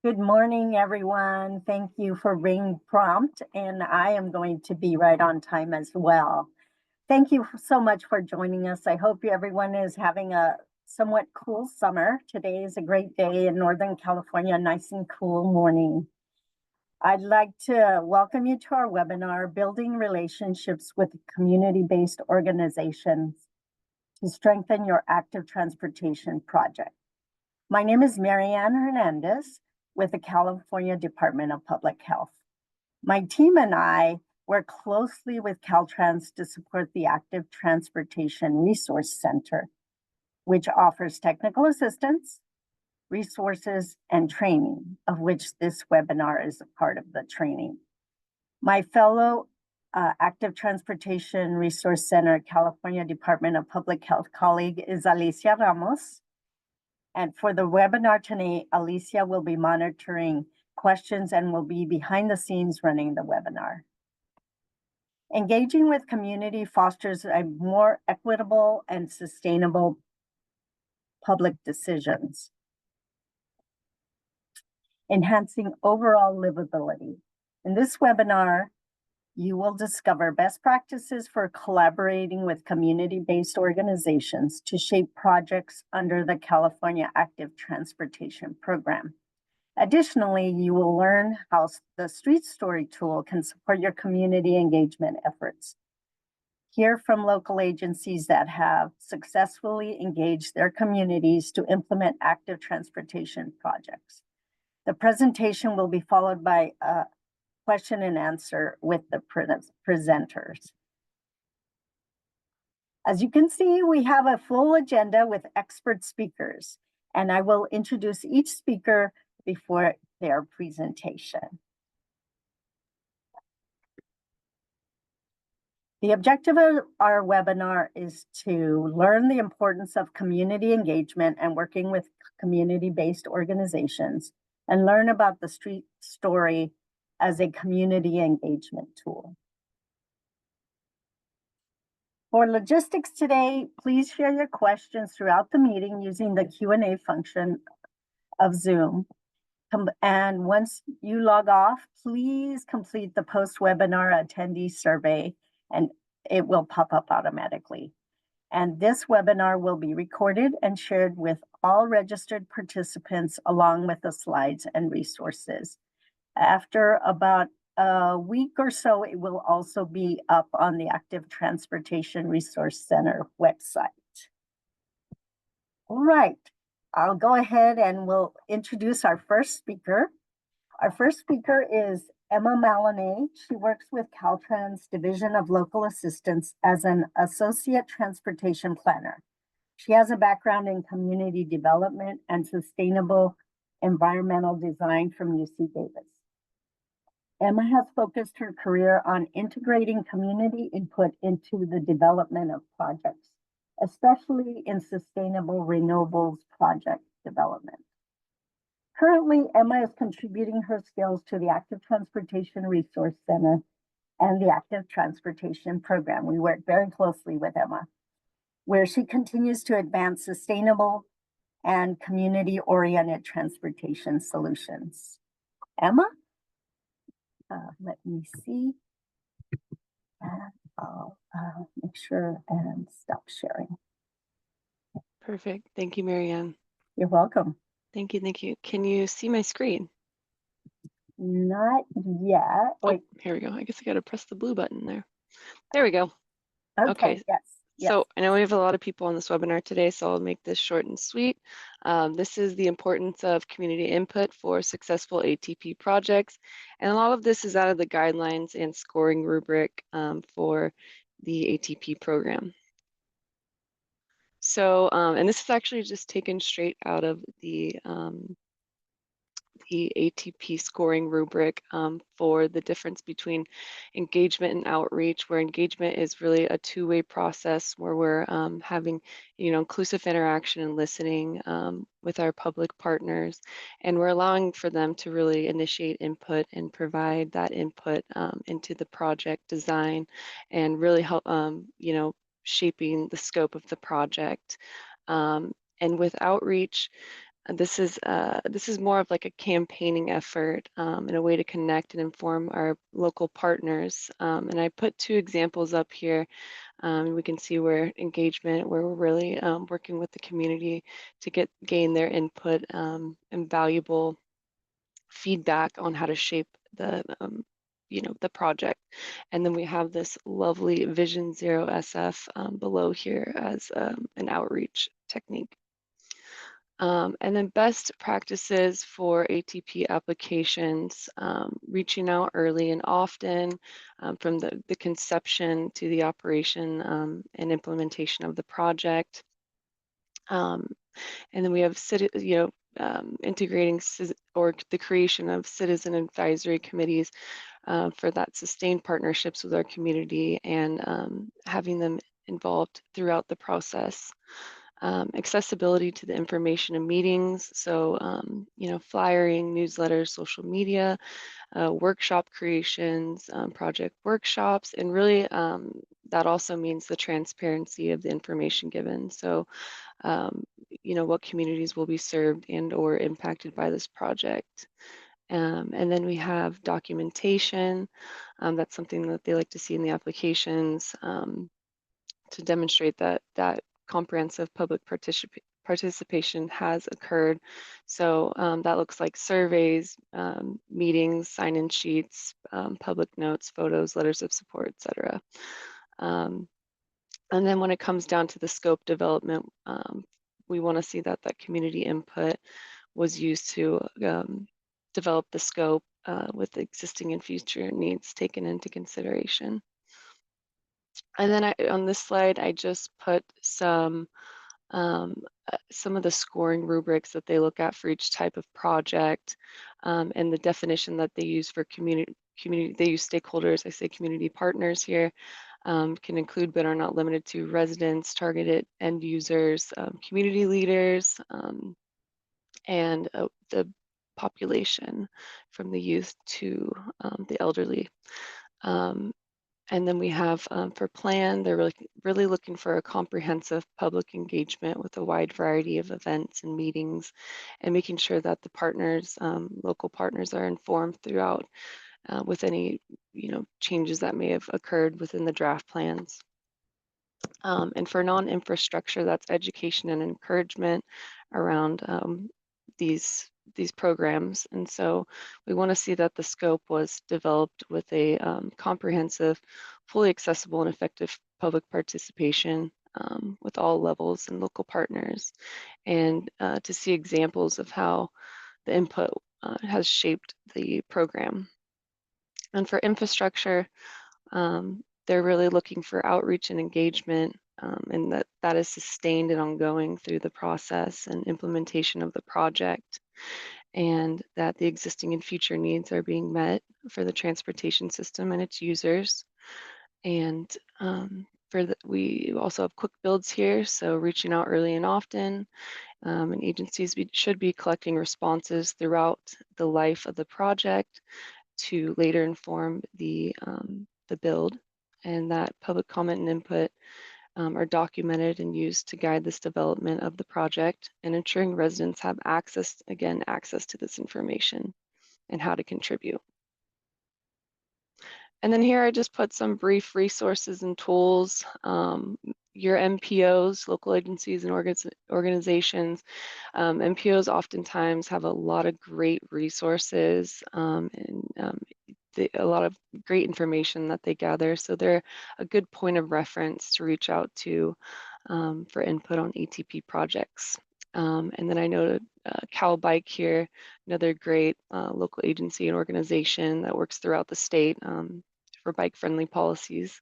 Good morning, everyone. Thank you for being prompt, and I am going to be right on time as well. Thank you so much for joining us. I hope everyone is having a somewhat cool summer. Today is a great day in Northern California, nice and cool morning. I'd like to welcome you to our webinar, Building Relationships with Community-Based Organizations to Strengthen Your Active Transportation Project. My name is Marianne Hernandez with the California Department of Public Health. My team and I work closely with Caltrans to support the Active Transportation Resource Center, which offers technical assistance, resources, and training, of which this webinar is a part of the training. My fellow Active Transportation Resource Center, California Department of Public Health colleague is Alicia Ramos. And for the webinar today, Alicia will be monitoring questions and will be behind the scenes running the webinar. Engaging with community fosters a more equitable and sustainable public decisions, enhancing overall livability. In this webinar, you will discover best practices for collaborating with community-based organizations to shape projects under the California Active Transportation Program. Additionally, you will learn how the Street Story tool can support your community engagement efforts. Hear from local agencies that have successfully engaged their communities to implement active transportation projects. The presentation will be followed by a question and answer with the presenters. As you can see, we have a full agenda with expert speakers, and I will introduce each speaker before their presentation. The objective of our webinar is to learn the importance of community engagement and working with community-based organizations, and learn about the Street Story as a community engagement tool. For logistics today, please share your questions throughout the meeting using the Q&A function of Zoom. And once you log off, please complete the post-webinar attendee survey and it will pop up automatically. And this webinar will be recorded and shared with all registered participants along with the slides and resources. After about a week or so, it will also be up on the Active Transportation Resource Center website. All right, I'll go ahead and we'll introduce our first speaker. Our first speaker is Emma Mallonee. She works with Caltrans Division of Local Assistance as an Associate Transportation Planner. She has a background in community development and sustainable environmental design from UC Davis. Emma has focused her career on integrating community input into the development of projects, especially in sustainable renewables project development. Currently, Emma is contributing her skills to the Active Transportation Resource Center and the Active Transportation Program. We work very closely with Emma, where she continues to advance sustainable and community-oriented transportation solutions. Emma? Let me see. And I'll make sure and stop sharing. Perfect. Thank you, Marianne. You're welcome. Thank you. Thank you. Can you see my screen? Not yet. Oh, here we go. I guess I got to press the blue button there. There we go. Okay. Yes. So I know we have a lot of people on this webinar today, so I'll make this short and sweet. This is the importance of community input for successful ATP projects. And a lot of this is out of the guidelines and scoring rubric for the ATP program. So, and this is actually just taken straight out of the ATP scoring rubric for the difference between engagement and outreach, where engagement is really a two-way process where we're having, inclusive interaction and listening with our public partners, and we're allowing for them to really initiate input and provide that input into the project design and really help, shaping the scope of the project. And with outreach, this is more of like a campaigning effort and a way to connect and inform our local partners. And I put two examples up here. We can see where engagement, where we're really working with the community to gain their input and valuable feedback on how to shape the the project. And then we have this lovely Vision Zero SF below here as an outreach technique. And then best practices for ATP applications, reaching out early and often from the conception to the operation and implementation of the project. And then we have integrating or the creation of citizen advisory committees for that sustained partnerships with our community and having them involved throughout the process. Accessibility to the information and meetings, so flyering, newsletters, social media, workshop creations, project workshops, and really that also means the transparency of the information given. So what communities will be served and or impacted by this project. And then we have documentation. That's something that they like to see in the applications to demonstrate that comprehensive public participation has occurred. So that looks like surveys, meetings, sign-in sheets, public notes, photos, letters of support, etc. And then when it comes down to the scope development, we want to see that community input was used to develop the scope with existing and future needs taken into consideration. And then on this slide, I just put some of the scoring rubrics that they look at for each type of project and the definition that they use for community, they use stakeholders, I say community partners here, can include but are not limited to residents, targeted end users, community leaders, and the population from the youth to the elderly. And then we have for plan, they're really looking for a comprehensive public engagement with a wide variety of events and meetings and making sure that the partners, local partners are informed throughout with any changes that may have occurred within the draft plans. And for non-infrastructure, that's education and encouragement around these programs. And so we want to see that the scope was developed with a comprehensive, fully accessible and effective public participation with all levels and local partners, and to see examples of how the input has shaped the program. And for infrastructure, they're really looking for outreach and engagement, and that is sustained and ongoing through the process and implementation of the project, and that the existing and future needs are being met for the transportation system and its users. And we also have quick builds here, so reaching out early and often, and agencies should be collecting responses throughout the life of the project to later inform the build, and that public comment and input are documented and used to guide this development of the project, and ensuring residents have access to this information and how to contribute. And then here I just put some brief resources and tools. Your MPOs, local agencies and organizations. MPOs oftentimes have a lot of great resources and a lot of great information that they gather. So they're a good point of reference to reach out to for input on ATP projects. And then I noted Cal Bike here, another great local agency and organization that works throughout the state for bike-friendly policies.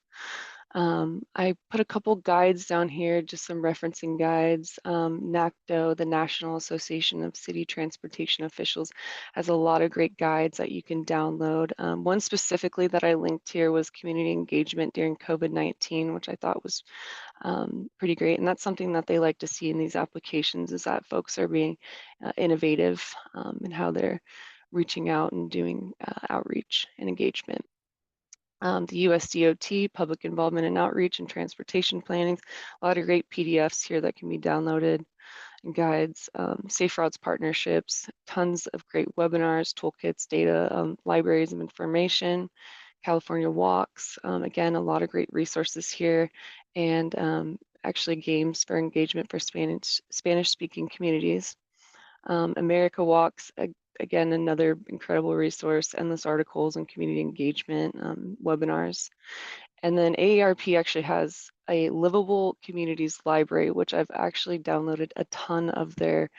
I put a couple guides down here, just some referencing guides. NACDO, the National Association of City Transportation Officials, has a lot of great guides that you can download. One specifically that I linked here was community engagement during COVID-19, which I thought was pretty great. And that's something that they like to see in these applications, is that folks are being innovative in how they're reaching out and doing outreach and engagement. The USDOT, Public Involvement and Outreach and Transportation Planning, a lot of great PDFs here that can be downloaded. and guides, safe routes partnerships, tons of great webinars, toolkits, data, libraries of information, California walks. Again, a lot of great resources here, and actually games for engagement for Spanish speaking communities. America Walks, again, another incredible resource, endless articles and community engagement, webinars. And then AARP actually has a livable communities library, which I've actually downloaded a ton of their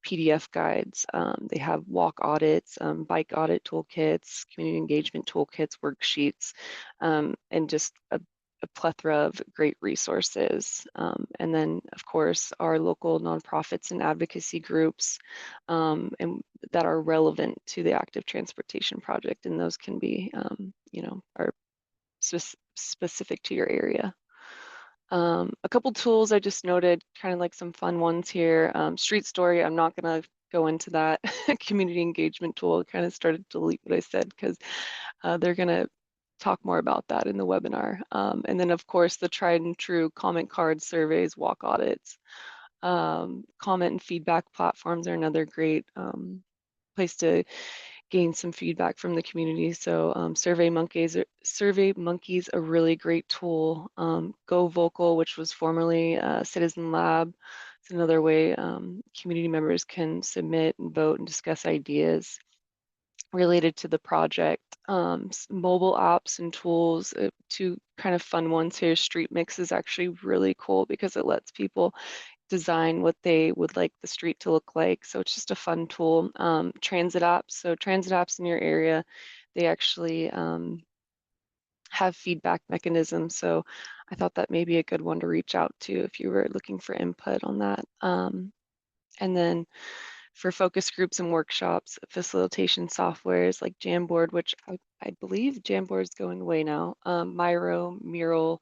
PDF guides. They have walk audits, bike audit toolkits, community engagement toolkits, worksheets, and just a plethora of great resources. And then, of course, our local nonprofits and advocacy groups and that are relevant to the active transportation project. And those can be, are specific to your area. A couple tools I just noted, kind of like some fun ones here. Street Story, I'm not going to go into that. Community engagement tool, kind of started to delete what I said because they're going to talk more about that in the webinar. And then, of course, the tried and true comment cards, surveys, walk audits. Comment and feedback platforms are another great place to gain some feedback from the community. So SurveyMonkey's a really great tool. Go Vocal, which was formerly Citizen Lab, it's another way community members can submit and vote and discuss ideas related to the project. Mobile apps and tools, two kind of fun ones here. Street Mix is actually really cool because it lets people design what they would like the street to look like. So it's just a fun tool. Transit apps. So transit apps in your area, they actually have feedback mechanisms. So I thought that may be a good one to reach out to if you were looking for input on that. And then for focus groups and workshops, facilitation softwares like Jamboard, which I believe Jamboard is going away now. Miro, Mural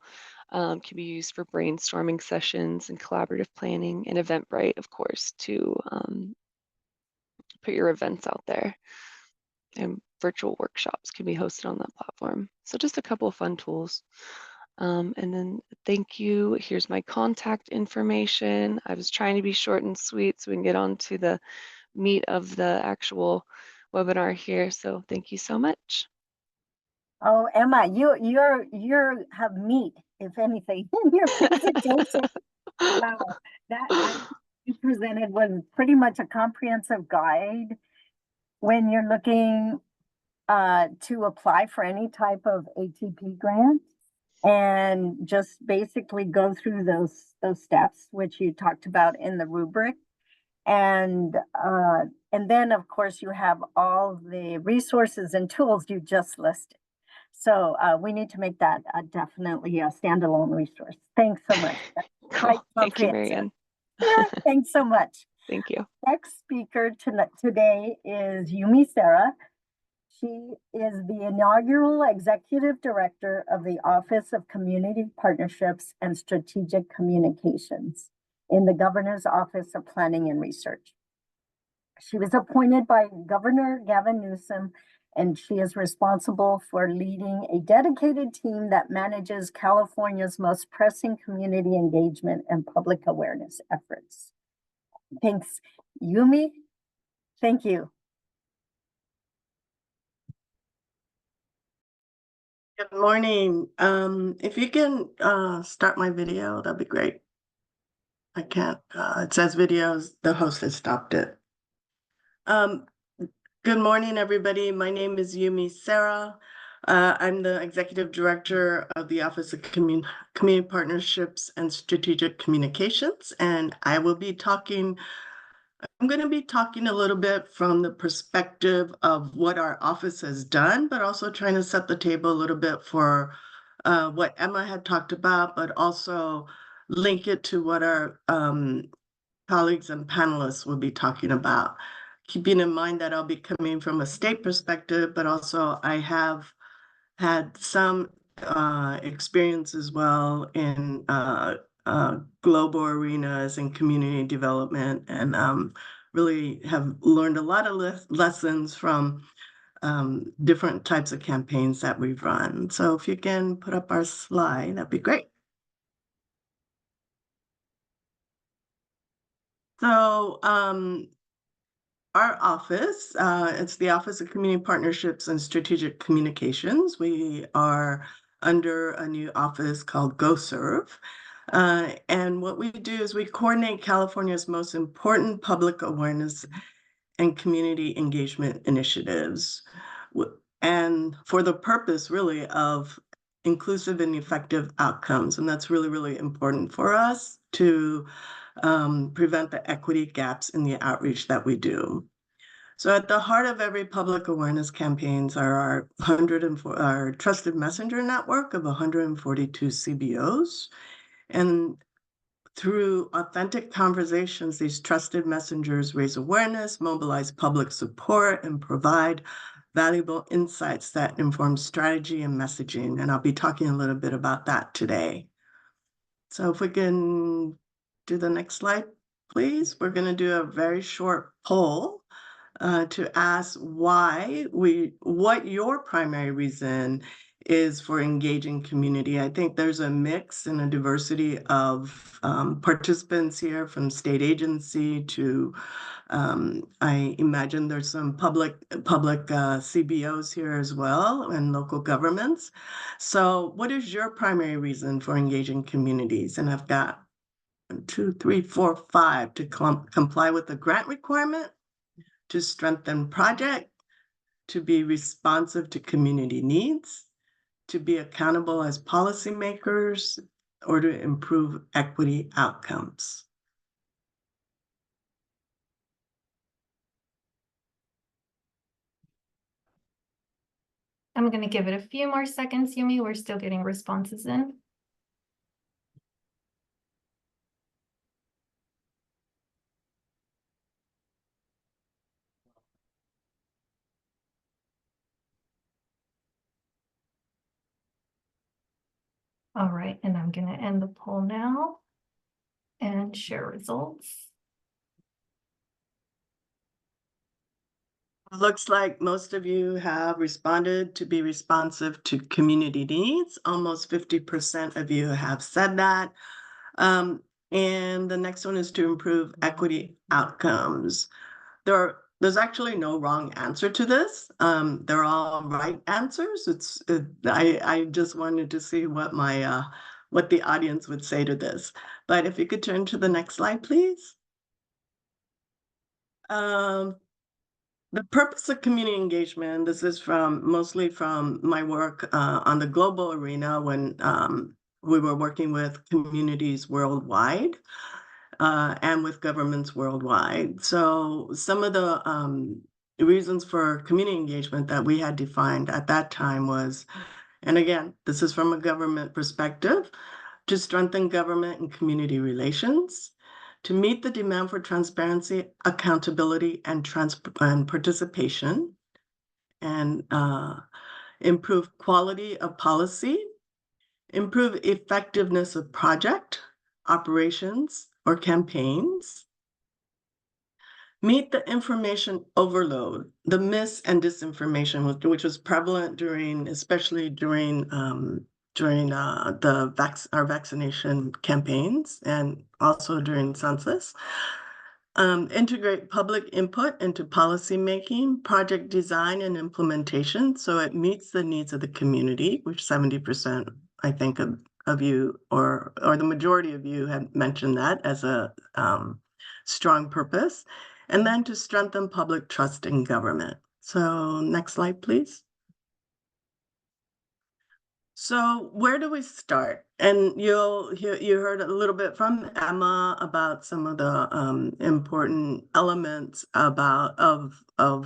can be used for brainstorming sessions and collaborative planning, and Eventbrite, of course, to put your events out there. And virtual workshops can be hosted on that platform. So just a couple of fun tools. And then thank you. Here's my contact information. I was trying to be short and sweet so we can get on to the meat of the actual webinar here. So thank you so much. Oh, Emma, you have meat, if anything, in your presentation. Wow, you presented was pretty much a comprehensive guide when you're looking to apply for any type of ATP grant, and just basically go through those steps which you talked about in the rubric. And then of course you have all the resources and tools you just listed. So we need to make that definitely a standalone resource. Thanks so much. Quite Cool. Thank you, comprehensive. Marianne. Thanks so much. Thank you. Next speaker today is Yumi Sera. She is the inaugural Executive Director of the Office of Community Partnerships and Strategic Communications in the Governor's Office of Planning and Research. She was appointed by Governor Gavin Newsom, and she is responsible for leading a dedicated team that manages California's most pressing community engagement and public awareness efforts. Thanks, Yumi. Thank you. Good morning. If you can start my video, that'd be great. I can't. It says videos. The host has stopped it. Good morning, everybody. My name is Yumi Sera. I'm the Executive Director of the Office of Community Partnerships and Strategic Communications, and I'm going to be talking a little bit from the perspective of what our office has done, but also trying to set the table a little bit for what Emma had talked about, but also link it to what our colleagues and panelists will be talking about. Keeping in mind that I'll be coming from a state perspective, but also I have had some experience as well in global arenas and community development, and really have learned a lot of lessons from different types of campaigns that we've run. So if you can put up our slide, that'd be great. So our office, it's the Office of Community Partnerships and Strategic Communications. We are under a new office called GoServe. And what we do is we coordinate California's most important public awareness and community engagement initiatives. And for the purpose really of inclusive and effective outcomes. And that's really, really important for us to prevent the equity gaps in the outreach that we do. So at the heart of every public awareness campaigns are our trusted messenger network of 142 CBOs. And through authentic conversations, these trusted messengers raise awareness, mobilize public support, and provide valuable insights that inform strategy and messaging. And I'll be talking a little bit about that today. So if we can do the next slide, please. We're going to do a very short poll to ask what your primary reason is for engaging community. I think there's a mix and a diversity of participants here, from state agency to I imagine there's some public CBOs here as well, and local governments. So what is your primary reason for engaging communities? And I've got 1, 2, 3, 4, 5 to comply with the grant requirement, to strengthen project, to be responsive to community needs, to be accountable as policymakers, or to improve equity outcomes. I'm going to give it a few more seconds, Yumi. We're still getting responses in. All right, and I'm going to end the poll now and share results. Looks like most of you have responded to be responsive to community needs. Almost 50% of you have said that. And the next one is to improve equity outcomes. There's actually no wrong answer to this. They're all right answers. I just wanted to see what what the audience would say to this. But if you could turn to the next slide, please. The purpose of community engagement, this is mostly from my work on the global arena when we were working with communities worldwide and with governments worldwide. So some of the reasons for community engagement that we had defined at that time was, and again, this is from a government perspective, to strengthen government and community relations, to meet the demand for transparency, accountability, and participation, and improve quality of policy, improve effectiveness of project, operations, or campaigns, meet the information overload, the mis and disinformation, which was prevalent especially during our vaccination campaigns and also during census. Integrate public input into policymaking, project design, and implementation so it meets the needs of the community, which 70%, I think, of you or the majority of you have mentioned that as a strong purpose. And then to strengthen public trust in government. So next slide, please. So where do we start? And you heard a little bit from Emma about some of the important elements of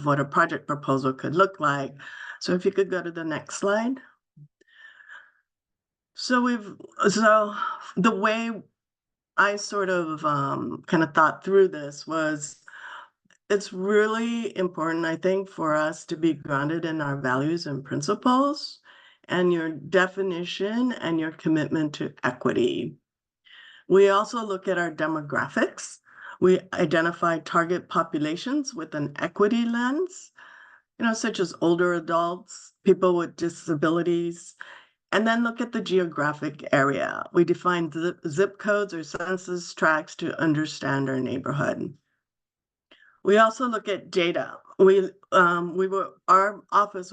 what a project proposal could look like. So if you could go to the next slide. So the way I sort of kind of thought through this was, it's really important, I think, for us to be grounded in our values and principles and your definition and your commitment to equity. We also look at our demographics. We identify target populations with an equity lens, such as older adults, people with disabilities, And then look at the geographic area. We define zip codes or census tracts to understand our neighborhood. We also look at data. Our office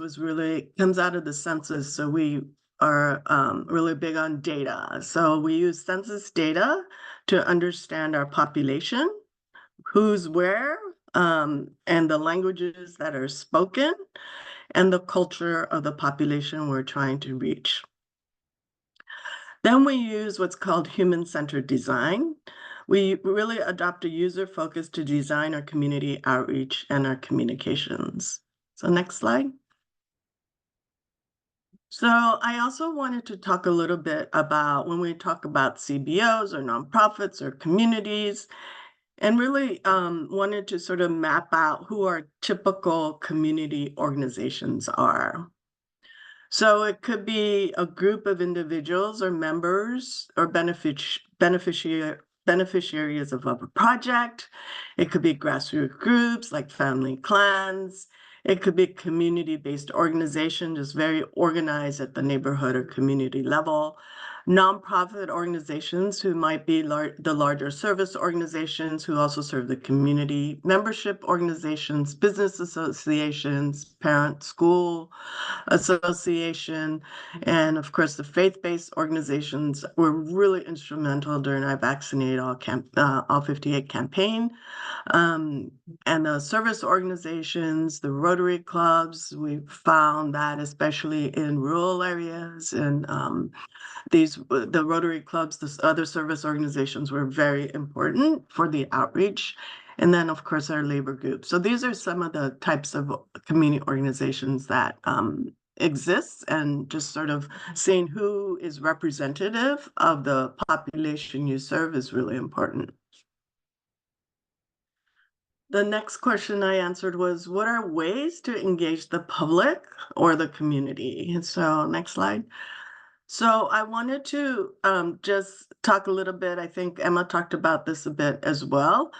comes out of the census, so we are really big on data. So we use census data to understand our population, who's where, and the languages that are spoken, and the culture of the population we're trying to reach. Then we use what's called human-centered design. We really adopt a user focus to design our community outreach and our communications. So next slide. So I also wanted to talk a little bit about when we talk about CBOs or nonprofits or communities, and really wanted to sort of map out who our typical community organizations are. So it could be a group of individuals or members or beneficiaries of a project. It could be grassroots groups like family clans. It could be community-based organization, just very organized at the neighborhood or community level. Nonprofit organizations who might be the larger service organizations who also serve the community, membership organizations, business associations, parent school association, and of course the faith-based organizations were really instrumental during our Vaccinate All 58 campaign. And the service organizations, the Rotary clubs, we found that especially in rural areas and the Rotary clubs, the other service organizations were very important for the outreach. And then, of course, our labor group. So these are some of the types of community organizations that exists, and just sort of seeing who is representative of the population you serve is really important. The next question I answered was, what are ways to engage the public or the community? And so next slide. So I wanted to just talk a little bit, I think Emma talked about this a bit as well,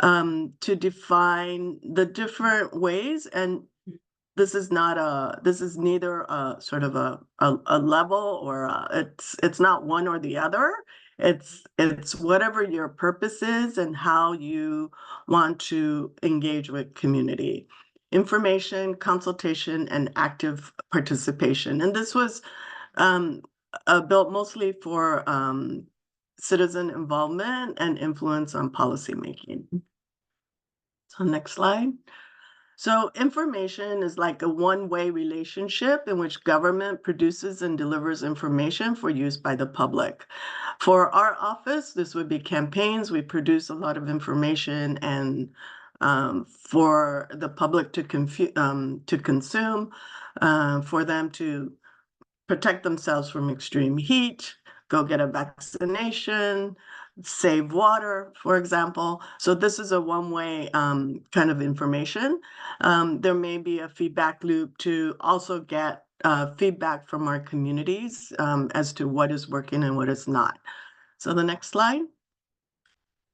to define the different ways. And this is neither a sort of a level or it's not one or the other. It's whatever your purpose is and how you want to engage with community. Information, consultation, and active participation. And this was built mostly for citizen involvement and influence on policymaking. So next slide. So information is like a one-way relationship in which government produces and delivers information for use by the public. For our office, this would be campaigns. We produce a lot of information and for the public to consume, for them to protect themselves from extreme heat, go get a vaccination, save water, for example. So this is a one-way kind of information. There may be a feedback loop to also get feedback from our communities as to what is working and what is not. So the next slide.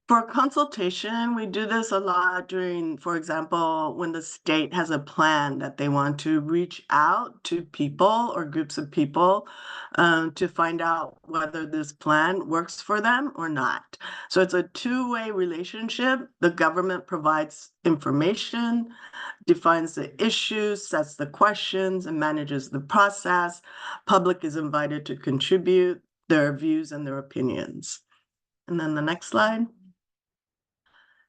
For consultation, we do this a lot during, for example, when the state has a plan that they want to reach out to people or groups of people to find out whether this plan works for them or not. So it's a two-way relationship. The government provides information, defines the issues, sets the questions, and manages the process. Public is invited to contribute their views and their opinions. And then the next slide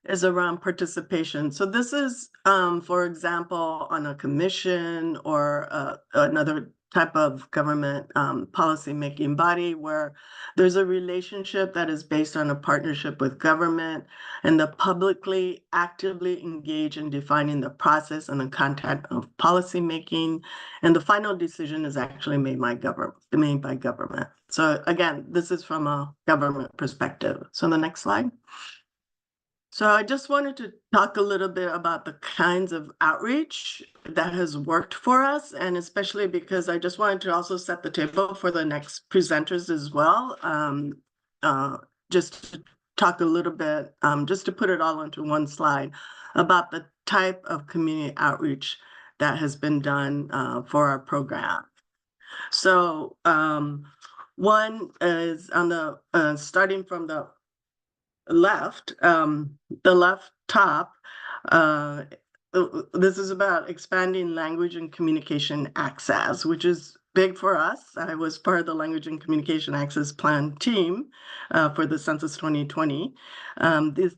is around participation. So this is, for example, on a commission or another type of government policy-making body where there's a relationship that is based on a partnership with government, and the publicly actively engage in defining the process and the content of policy-making, and the final decision is actually made by government. So again, this is from a government perspective. So the next slide. So I just wanted to talk a little bit about the kinds of outreach that has worked for us, and especially because I just wanted to also set the table for the next presenters as well. Just to talk a little bit, just to put it all into one slide, about the type of community outreach that has been done for our program. So one is on the starting from the left, the left top. This is about expanding language and communication access, which is big for us. I was part of the Language and Communication Access Plan team for the Census 2020.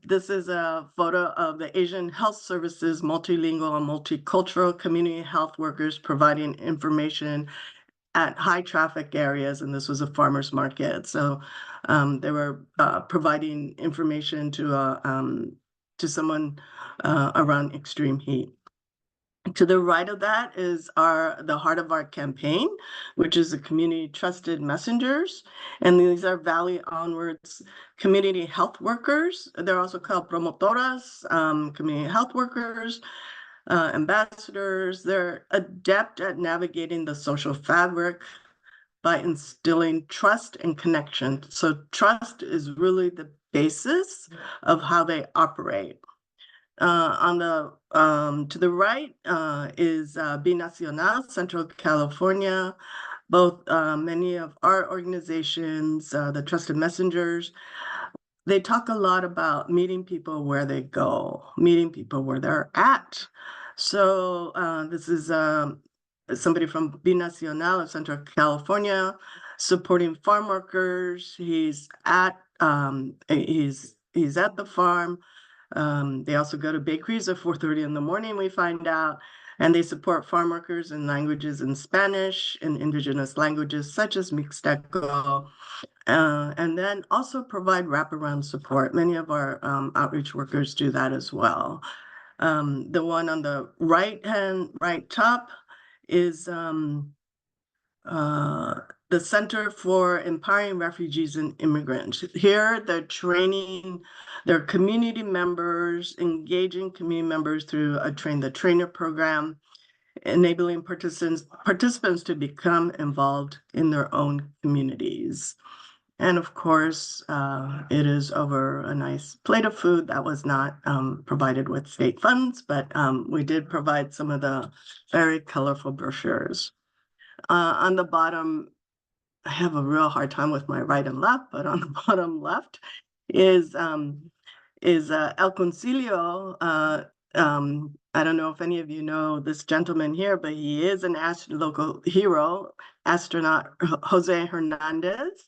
This is a photo of the Asian Health Services multilingual and multicultural community health workers providing information at high traffic areas, and this was a farmer's market. So they were providing information to someone around extreme heat. To the right of that is the heart of our campaign, which is the community trusted messengers. And these are Valley Onwards community health workers. They're also called promotoras, community health workers, ambassadors. They're adept at navigating the social fabric by instilling trust and connection. So trust is really the basis of how they operate. On the to the right is Binacional, Central California. Both many of our organizations, the Trusted Messengers, they talk a lot about meeting people where they go, meeting people where they're at. So this is somebody from Binacional of Central California supporting farm workers. He's at the farm. They also go to bakeries at 4:30 in the morning, we find out, and they support farm workers in languages in Spanish and indigenous languages such as Mixteco, and then also provide wraparound support. Many of our outreach workers do that as well. The one on the right top is the Center for Empowering Refugees and Immigrants. Here, they're training their community members, engaging community members through a Train the Trainer program, enabling participants to become involved in their own communities. And of course, it is over a nice plate of food that was not provided with state funds, but we did provide some of the very colorful brochures. On the bottom, I have a real hard time with my right and left, but on the bottom left is El Concilio. I don't know if any of you know this gentleman here, but he is an local hero, astronaut Jose Hernandez,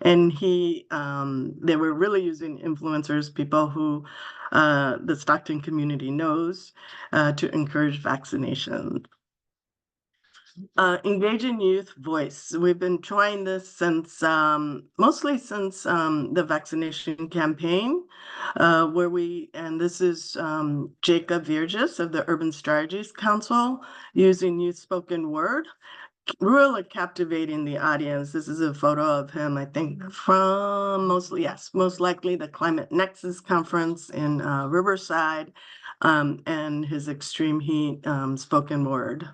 and they were really using influencers, people who the Stockton community knows, to encourage vaccination. Engaging youth voice. We've been trying this since mostly since the vaccination campaign, and this is Jacob Virgis of the Urban Strategies Council using youth spoken word, really captivating the audience. This is a photo of him, I think, from most likely the Climate Nexus conference in Riverside, and his extreme heat spoken word.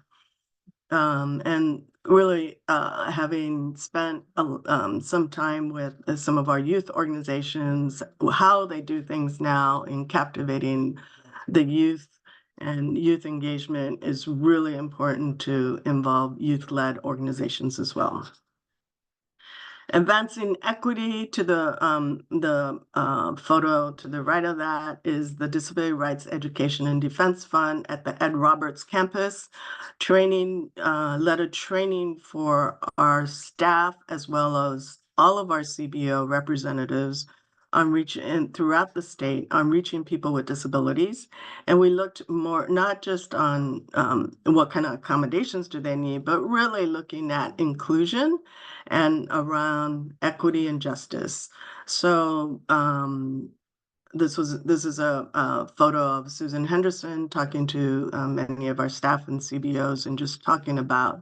And really having spent some time with some of our youth organizations, how they do things now in captivating the youth, and youth engagement is really important to involve youth-led organizations as well. Advancing equity, to the photo to the right of that is the Disability Rights Education and Defense Fund at the Ed Roberts campus. Led a training for our staff as well as all of our CBO representatives on reaching throughout the state on reaching people with disabilities. And we looked more not just on what kind of accommodations do they need, but really looking at inclusion and around equity and justice. So this is a photo of Susan Henderson talking to many of our staff and CBOs, and just talking about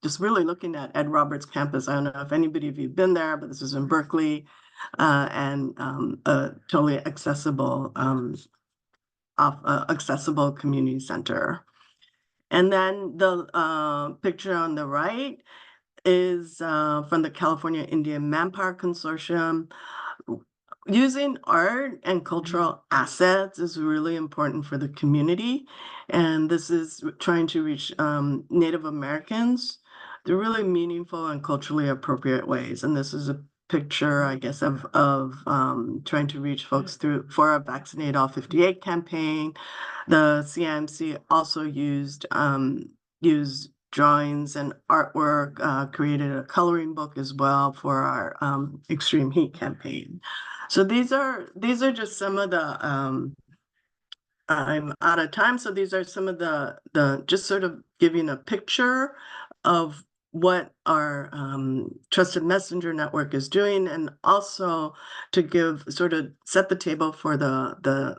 just really looking at Ed Roberts campus. I don't know if anybody of you have been there, but this is in Berkeley, and a totally accessible accessible community center. And then the picture on the right is from the California Indian Manpower Consortium. Using art and cultural assets is really important for the community. And this is trying to reach Native Americans through really meaningful and culturally appropriate ways. And this is a picture, I guess, of trying to reach folks through for our Vaccinate All 58 campaign. The CIMC also used drawings and artwork, created a coloring book as well for our extreme heat campaign. So these are just some of the I'm out of time, so these are some of the just sort of giving a picture of what our trusted messenger network is doing, and also to give sort of set the table for the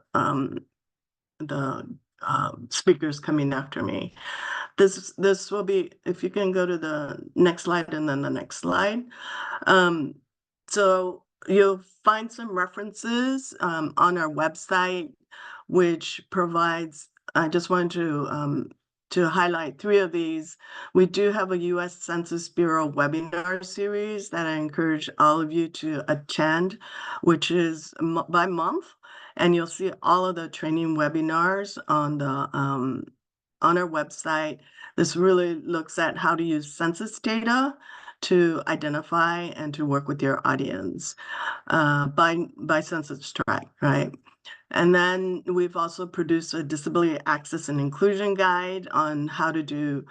speakers coming after me. This will be, if you can go to the next slide and then the next slide. So you'll find some references on our website, which provides, I just wanted to highlight 3 of these. We do have a U.S. Census Bureau webinar series that I encourage all of you to attend, which is by month, and you'll see all of the training webinars on our website. This really looks at how to use census data to identify and to work with your audience by census tract, right? And then we've also produced a disability access and inclusion guide on how to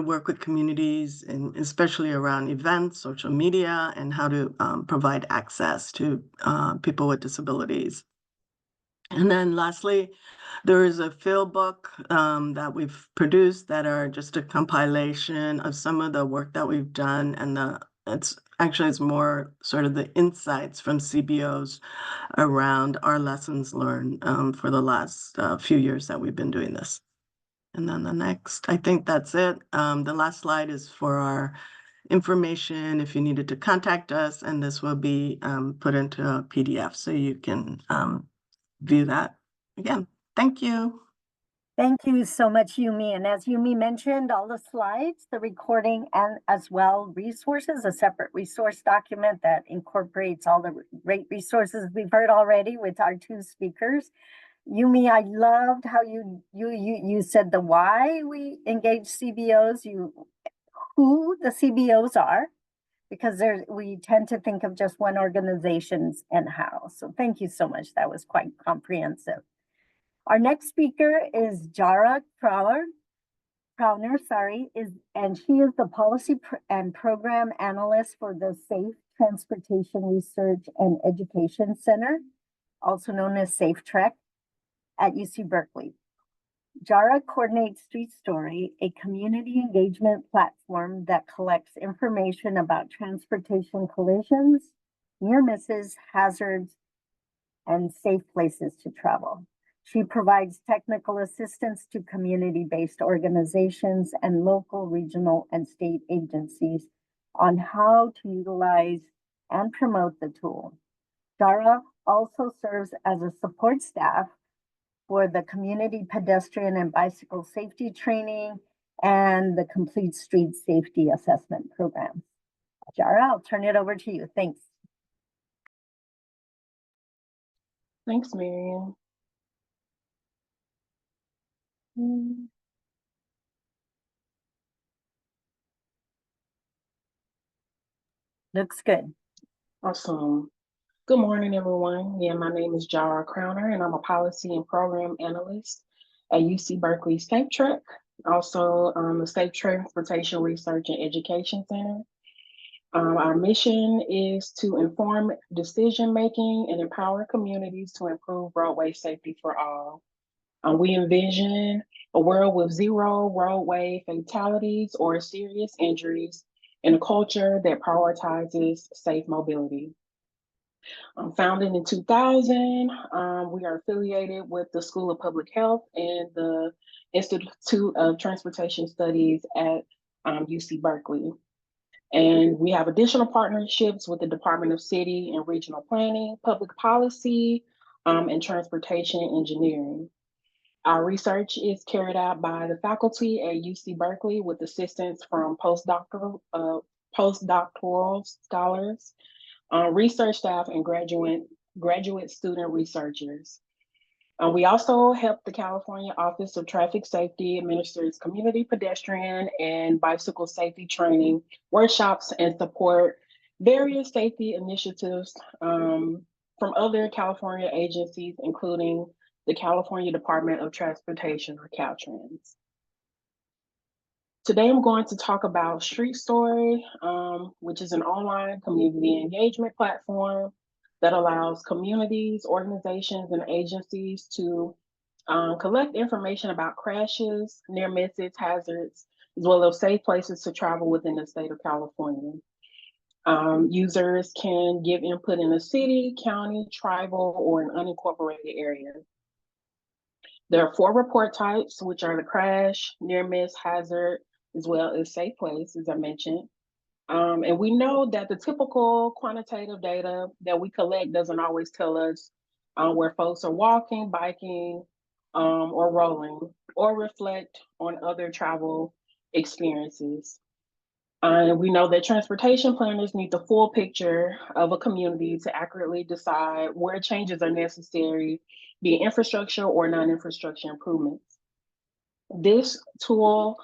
work with communities, and especially around events, social media, and how to provide access to people with disabilities. And then lastly, there is a field book that we've produced that are just a compilation of some of the work that we've done, and it's more sort of the insights from CBOs around our lessons learned for the last few years that we've been doing this. And then the next, I think that's it. The last slide is for our information if you needed to contact us, and this will be put into a PDF so you can view that. Again, thank you. Thank you so much, Yumi. And as Yumi mentioned, all the slides, the recording, and as well resources, a separate resource document that incorporates all the great resources we've heard already with our 2 speakers. Yumi, I loved how you said the why we engage CBOs, who the CBOs are, because we tend to think of just one organizations and how. So thank you so much. That was quite comprehensive. Our next speaker is Jara Crowner, and she is the Policy and Program Analyst for the Safe Transportation Research and Education Center, also known as SafeTrek, at UC Berkeley. Jara coordinates Street Story, a community engagement platform that collects information about transportation collisions, near misses, hazards, and safe places to travel. She provides technical assistance to community-based organizations and local, regional, and state agencies on how to utilize and promote the tool. Jara also serves as a support staff for the Community Pedestrian and Bicycle Safety Training and the Complete Street Safety Assessment Program. Jara, I'll turn it over to you. Thanks. Thanks, Marian. Looks good. Awesome. Good morning, everyone. Yeah, my name is Jara Crowner, and I'm a policy and program analyst at UC Berkeley SafeTrek, also the Safe Transportation Research and Education Center. Our mission is to inform decision-making and empower communities to improve roadway safety for all. We envision a world with 0 roadway fatalities or serious injuries and a culture that prioritizes safe mobility. Founded in 2000, we are affiliated with the School of Public Health and the Institute of Transportation Studies at UC Berkeley. And we have additional partnerships with the Department of City and Regional Planning, Public Policy, and Transportation Engineering. Our research is carried out by the faculty at UC Berkeley with assistance from postdoctoral scholars, research staff, and graduate student researchers. We also help the California Office of Traffic Safety administer its community pedestrian and bicycle safety training workshops and support various safety initiatives from other California agencies, including the California Department of Transportation, or Caltrans. Today, I'm going to talk about Street Story, which is an online community engagement platform that allows communities, organizations, and agencies to collect information about crashes, near misses, hazards, as well as safe places to travel within the state of California. Users can give input in a city, county, tribal, or an unincorporated area. There are 4 report types, which are the crash, near miss, hazard, as well as safe place, as I mentioned. And we know that the typical quantitative data that we collect doesn't always tell us where folks are walking, biking, or rolling, or reflect on other travel experiences. And we know that transportation planners need the full picture of a community to accurately decide where changes are necessary, be it infrastructure or non-infrastructure improvements. This tool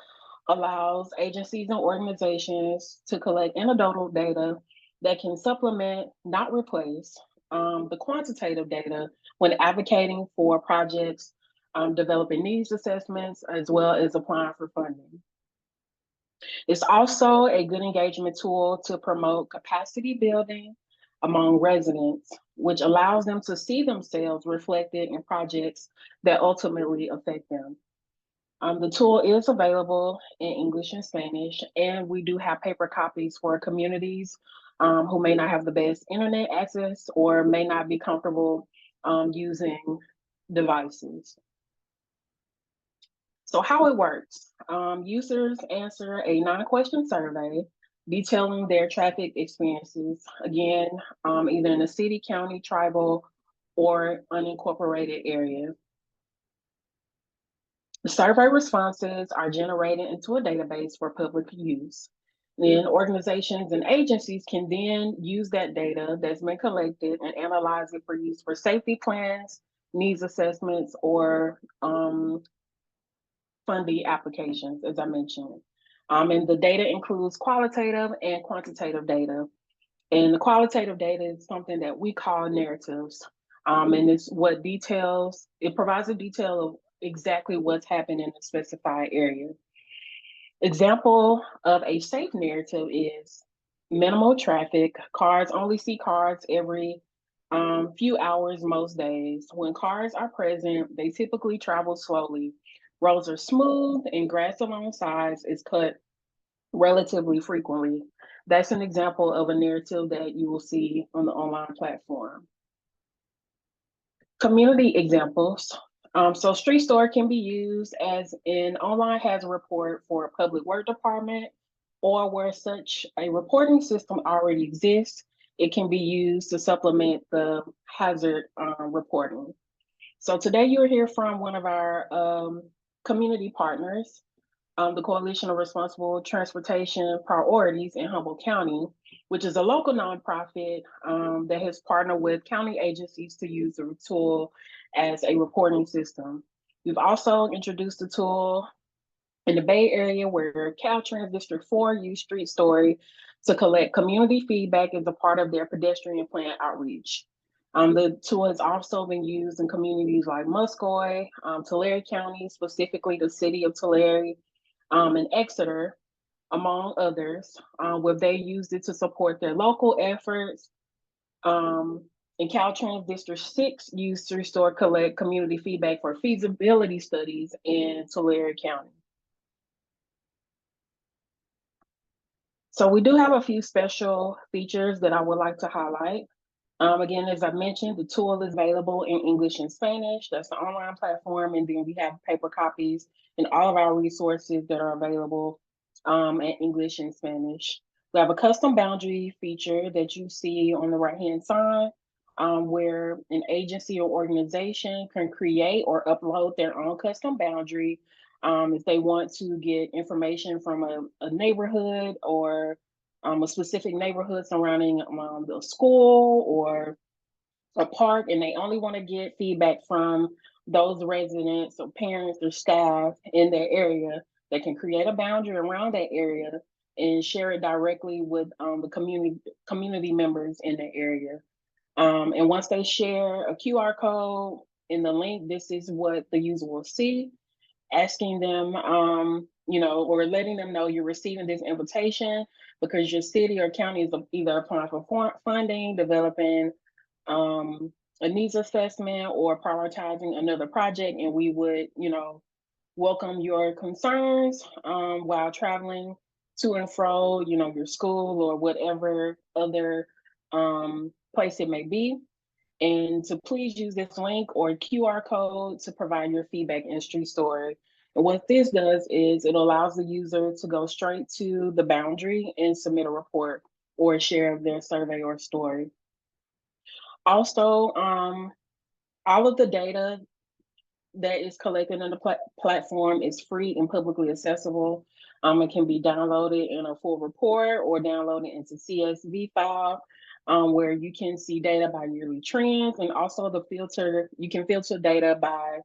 allows agencies and organizations to collect anecdotal data that can supplement, not replace, the quantitative data when advocating for projects, developing needs assessments, as well as applying for funding. It's also a good engagement tool to promote capacity building among residents, which allows them to see themselves reflected in projects that ultimately affect them. The tool is available in English and Spanish, and we do have paper copies for communities who may not have the best internet access or may not be comfortable using devices. So how it works, users answer a 9-question survey detailing their traffic experiences, again, either in a city, county, tribal, or unincorporated area. The survey responses are generated into a database for public use. Then organizations and agencies can then use that data that's been collected and analyze it for use for safety plans, needs assessments, or funding applications, as I mentioned. And the data includes qualitative and quantitative data. And the qualitative data is something that we call narratives. And it's what details, it provides a detail of exactly what's happened in a specified area. Example of a safe narrative is minimal traffic. Cars only see cars every few hours most days. When cars are present, they typically travel slowly. Roads are smooth and grass along sides is cut relatively frequently. That's an example of a narrative that you will see on the online platform. Community examples. So Street Story can be used as an online hazard report for a public work department, or where such a reporting system already exists, it can be used to supplement the hazard reporting. So today you'll hear from one of our community partners, the Coalition of Responsible Transportation Priorities in Humboldt County, which is a local nonprofit that has partnered with county agencies to use the tool as a reporting system. We've also introduced the tool in the Bay Area, where Caltrans District 4 used Street Story to collect community feedback as a part of their pedestrian plan outreach. The tool has also been used in communities like Muscoy, Tulare County, specifically the city of Tulare, and Exeter, among others, where they used it to support their local efforts. And Caltrans District 6 used to restore collect community feedback for feasibility studies in Tulare County. So we do have a few special features that I would like to highlight. Again, as I mentioned, the tool is available in English and Spanish. That's the online platform. And then we have paper copies and all of our resources that are available in English and Spanish. We have a custom boundary feature that you see on the right-hand side, where an agency or organization can create or upload their own custom boundary if they want to get information from a neighborhood or a specific neighborhood surrounding the school or a park, and they only want to get feedback from those residents or parents or staff in their area that can create a boundary around that area and share it directly with the community members in the area. And once they share a QR code in the link, this is what the user will see, asking them, or letting them know you're receiving this invitation because your city or county is either applying for funding, developing a needs assessment, or prioritizing another project. And we would, welcome your concerns while traveling to and fro, your school or whatever other place it may be. And to please use this link or QR code to provide your feedback and street story. And what this does is it allows the user to go straight to the boundary and submit a report or a share of their survey or story. Also, all of the data that is collected in the platform is free and publicly accessible. It can be downloaded in a full report or downloaded into CSV file, where you can see data by yearly trends, and also you can filter data by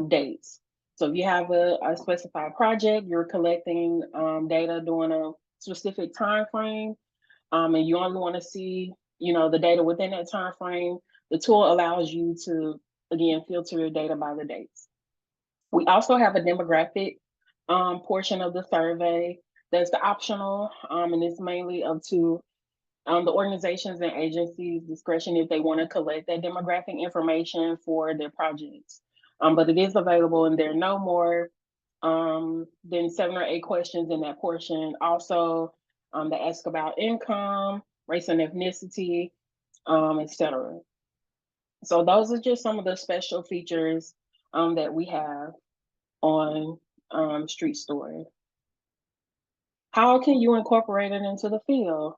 dates. So if you have a specified project, you're collecting data during a specific time frame, and you only want to see, the data within that time frame, the tool allows you to, again, filter your data by the dates. We also have a demographic portion of the survey that's optional, and it's mainly up to the organizations and agencies' discretion if they want to collect that demographic information for their projects. But it is available, and there are no more than 7 or 8 questions in that portion. Also, they ask about income, race and ethnicity, etc. So those are just some of the special features that we have on Street Story. How can you incorporate it into the field?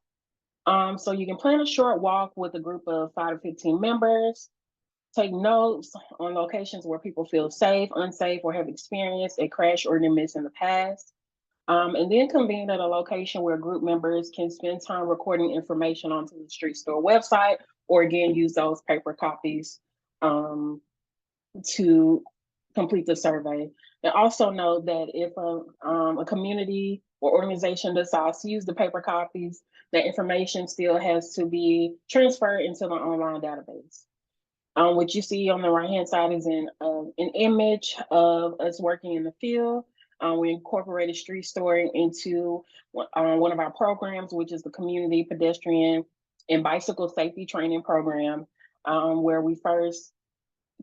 So you can plan a short walk with a group of 5 to 15 members, take notes on locations where people feel safe, unsafe, or have experienced a crash or near miss in the past. And then convene at a location where group members can spend time recording information onto the Street Store website, or again, use those paper copies to complete the survey. And also know that if a community or organization decides to use the paper copies, that information still has to be transferred into the online database. What you see on the right-hand side is an image of us working in the field. We incorporated Street Story into one of our programs, which is the Community Pedestrian and Bicycle Safety Training Program, where we first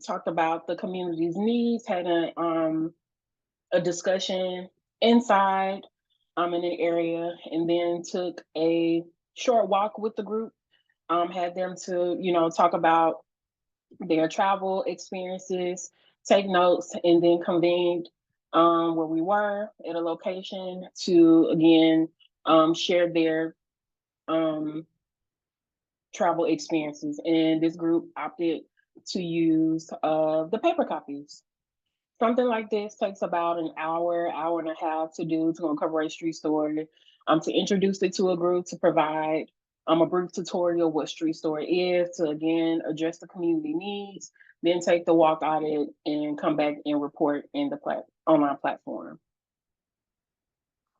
talked about the community's needs, had a discussion inside in an area, and then took a short walk with the group, had them to, talk about their travel experiences, take notes, and then convened where we were at a location to, again, share their travel experiences. And this group opted to use the paper copies. Something like this takes about an hour and a half to do, to incorporate Street Story, to introduce it to a group, to provide a brief tutorial what Street Story is, to again address the community needs, then take the walk audit and come back and report in the online platform.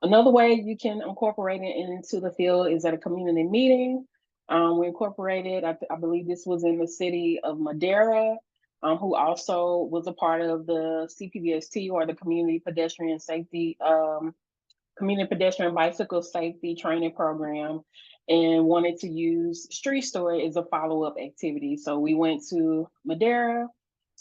Another way you can incorporate it into the field is at a community meeting. We incorporated, I believe this was in the city of Madera, who also was a part of the CPBST, or the Community Pedestrian Bicycle Safety Training Program, and wanted to use Street Story as a follow-up activity. So we went to Madera,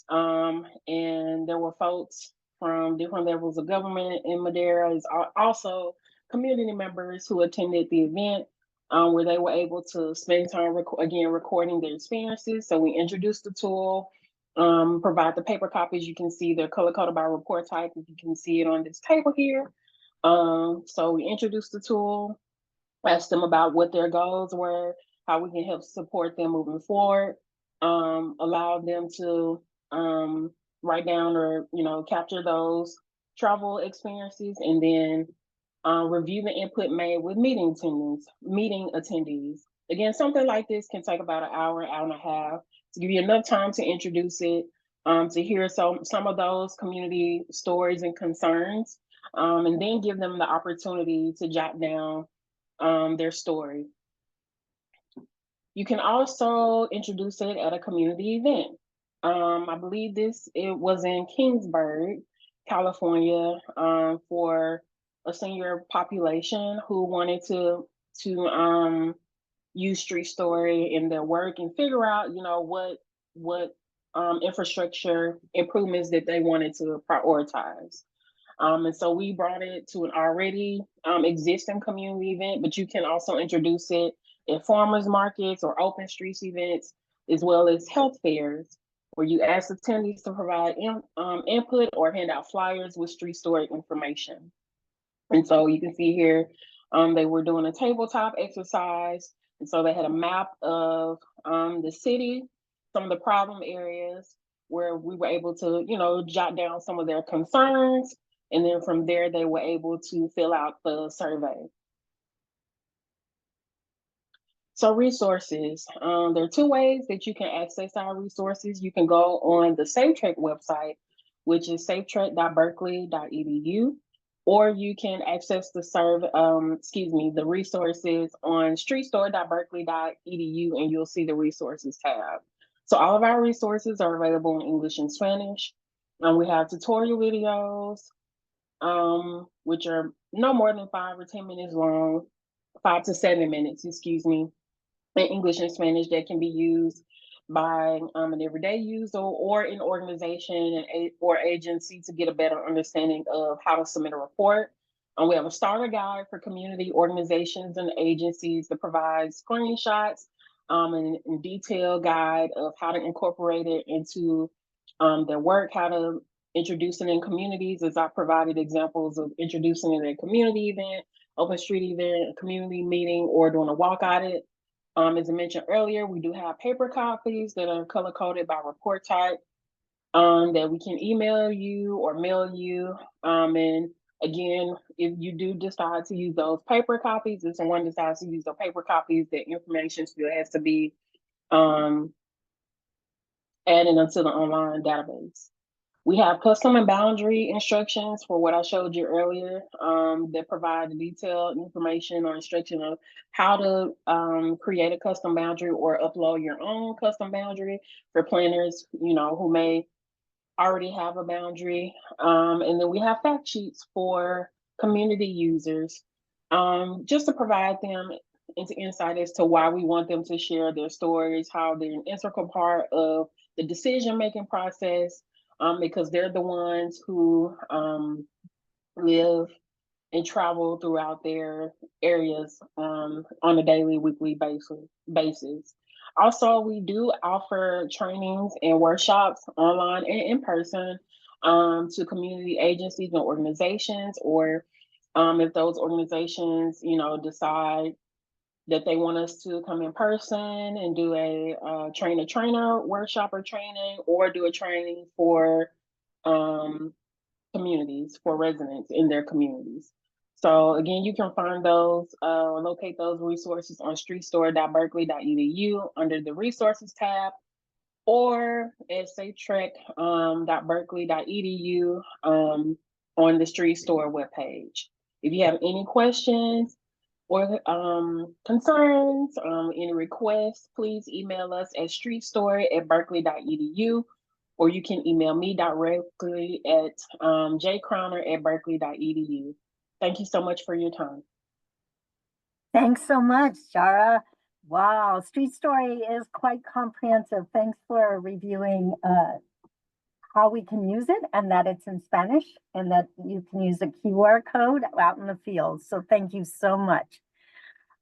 and there were folks from different levels of government in Madera, also community members who attended the event, where they were able to spend time recording their experiences. So we introduced the tool, provide the paper copies. You can see they're color-coded by report type, if you can see it on this table here. So we introduced the tool, asked them about what their goals were, how we can help support them moving forward, allow them to write down or capture those travel experiences, and then review the input made with meeting attendees. Again, something like this can take about an hour and a half to give you enough time to introduce it, to hear some of those community stories and concerns, and then give them the opportunity to jot down their story. You can also introduce it at a community event. I believe it was in Kingsburg, California, for a senior population who wanted to use street story in their work and figure out, what infrastructure improvements that they wanted to prioritize. And so we brought it to an already existing community event, but you can also introduce it at farmers markets or open streets events, as well as health fairs, where you ask attendees to provide input or hand out flyers with street story information. And so you can see here, they were doing a tabletop exercise. And so they had a map of the city, some of the problem areas where we were able to, jot down some of their concerns. And then from there, they were able to fill out the survey. So resources, there are two ways that you can access our resources. You can go on the SafeTrek website, which is safetrek.berkeley.edu, or you can access the resources on streetstore.berkeley.edu, and you'll see the resources tab. So all of our resources are available in English and Spanish. We have tutorial videos, which are no more than 5 or 10 minutes long, 5 to 7 minutes, in English and Spanish, that can be used by an everyday user or an organization or agency to get a better understanding of how to submit a report. We have a starter guide for community organizations and agencies that provides screenshots and detailed guide of how to incorporate it into their work, how to introduce it in communities, as I provided examples of introducing it in a community event, open street event, a community meeting, or doing a walk audit. As I mentioned earlier, we do have paper copies that are color coded by report type that we can email you or mail you. And again, if you do decide to use those paper copies, if someone decides to use the paper copies, the information still has to be added into the online database. We have custom and boundary instructions for what I showed you earlier that provide detailed information or instruction of how to create a custom boundary or upload your own custom boundary for planners, who may already have a boundary. And then we have fact sheets for community users, just to provide them into insight as to why we want them to share their stories, how they're an integral part of the decision-making process, because they're the ones who live and travel throughout their areas on a daily, weekly basis. Also, we do offer trainings and workshops online and in person to community agencies and organizations, or if those organizations, decide that they want us to come in person and do a trainer workshop or training, or do a training for communities, for residents in their communities. So again, you can find those, locate those resources on streetstore.berkeley.edu under the resources tab, or at safetrek.berkeley.edu on the Street Store webpage. If you have any questions or concerns, any requests, please email us at streetstory@berkeley.edu, or you can email me directly at jcrowner@berkeley.edu. Thank you so much for your time. Thanks so much, Jara. Wow, Street Story is quite comprehensive. Thanks for reviewing how we can use it, and that it's in Spanish, and that you can use a QR code out in the field. So thank you so much.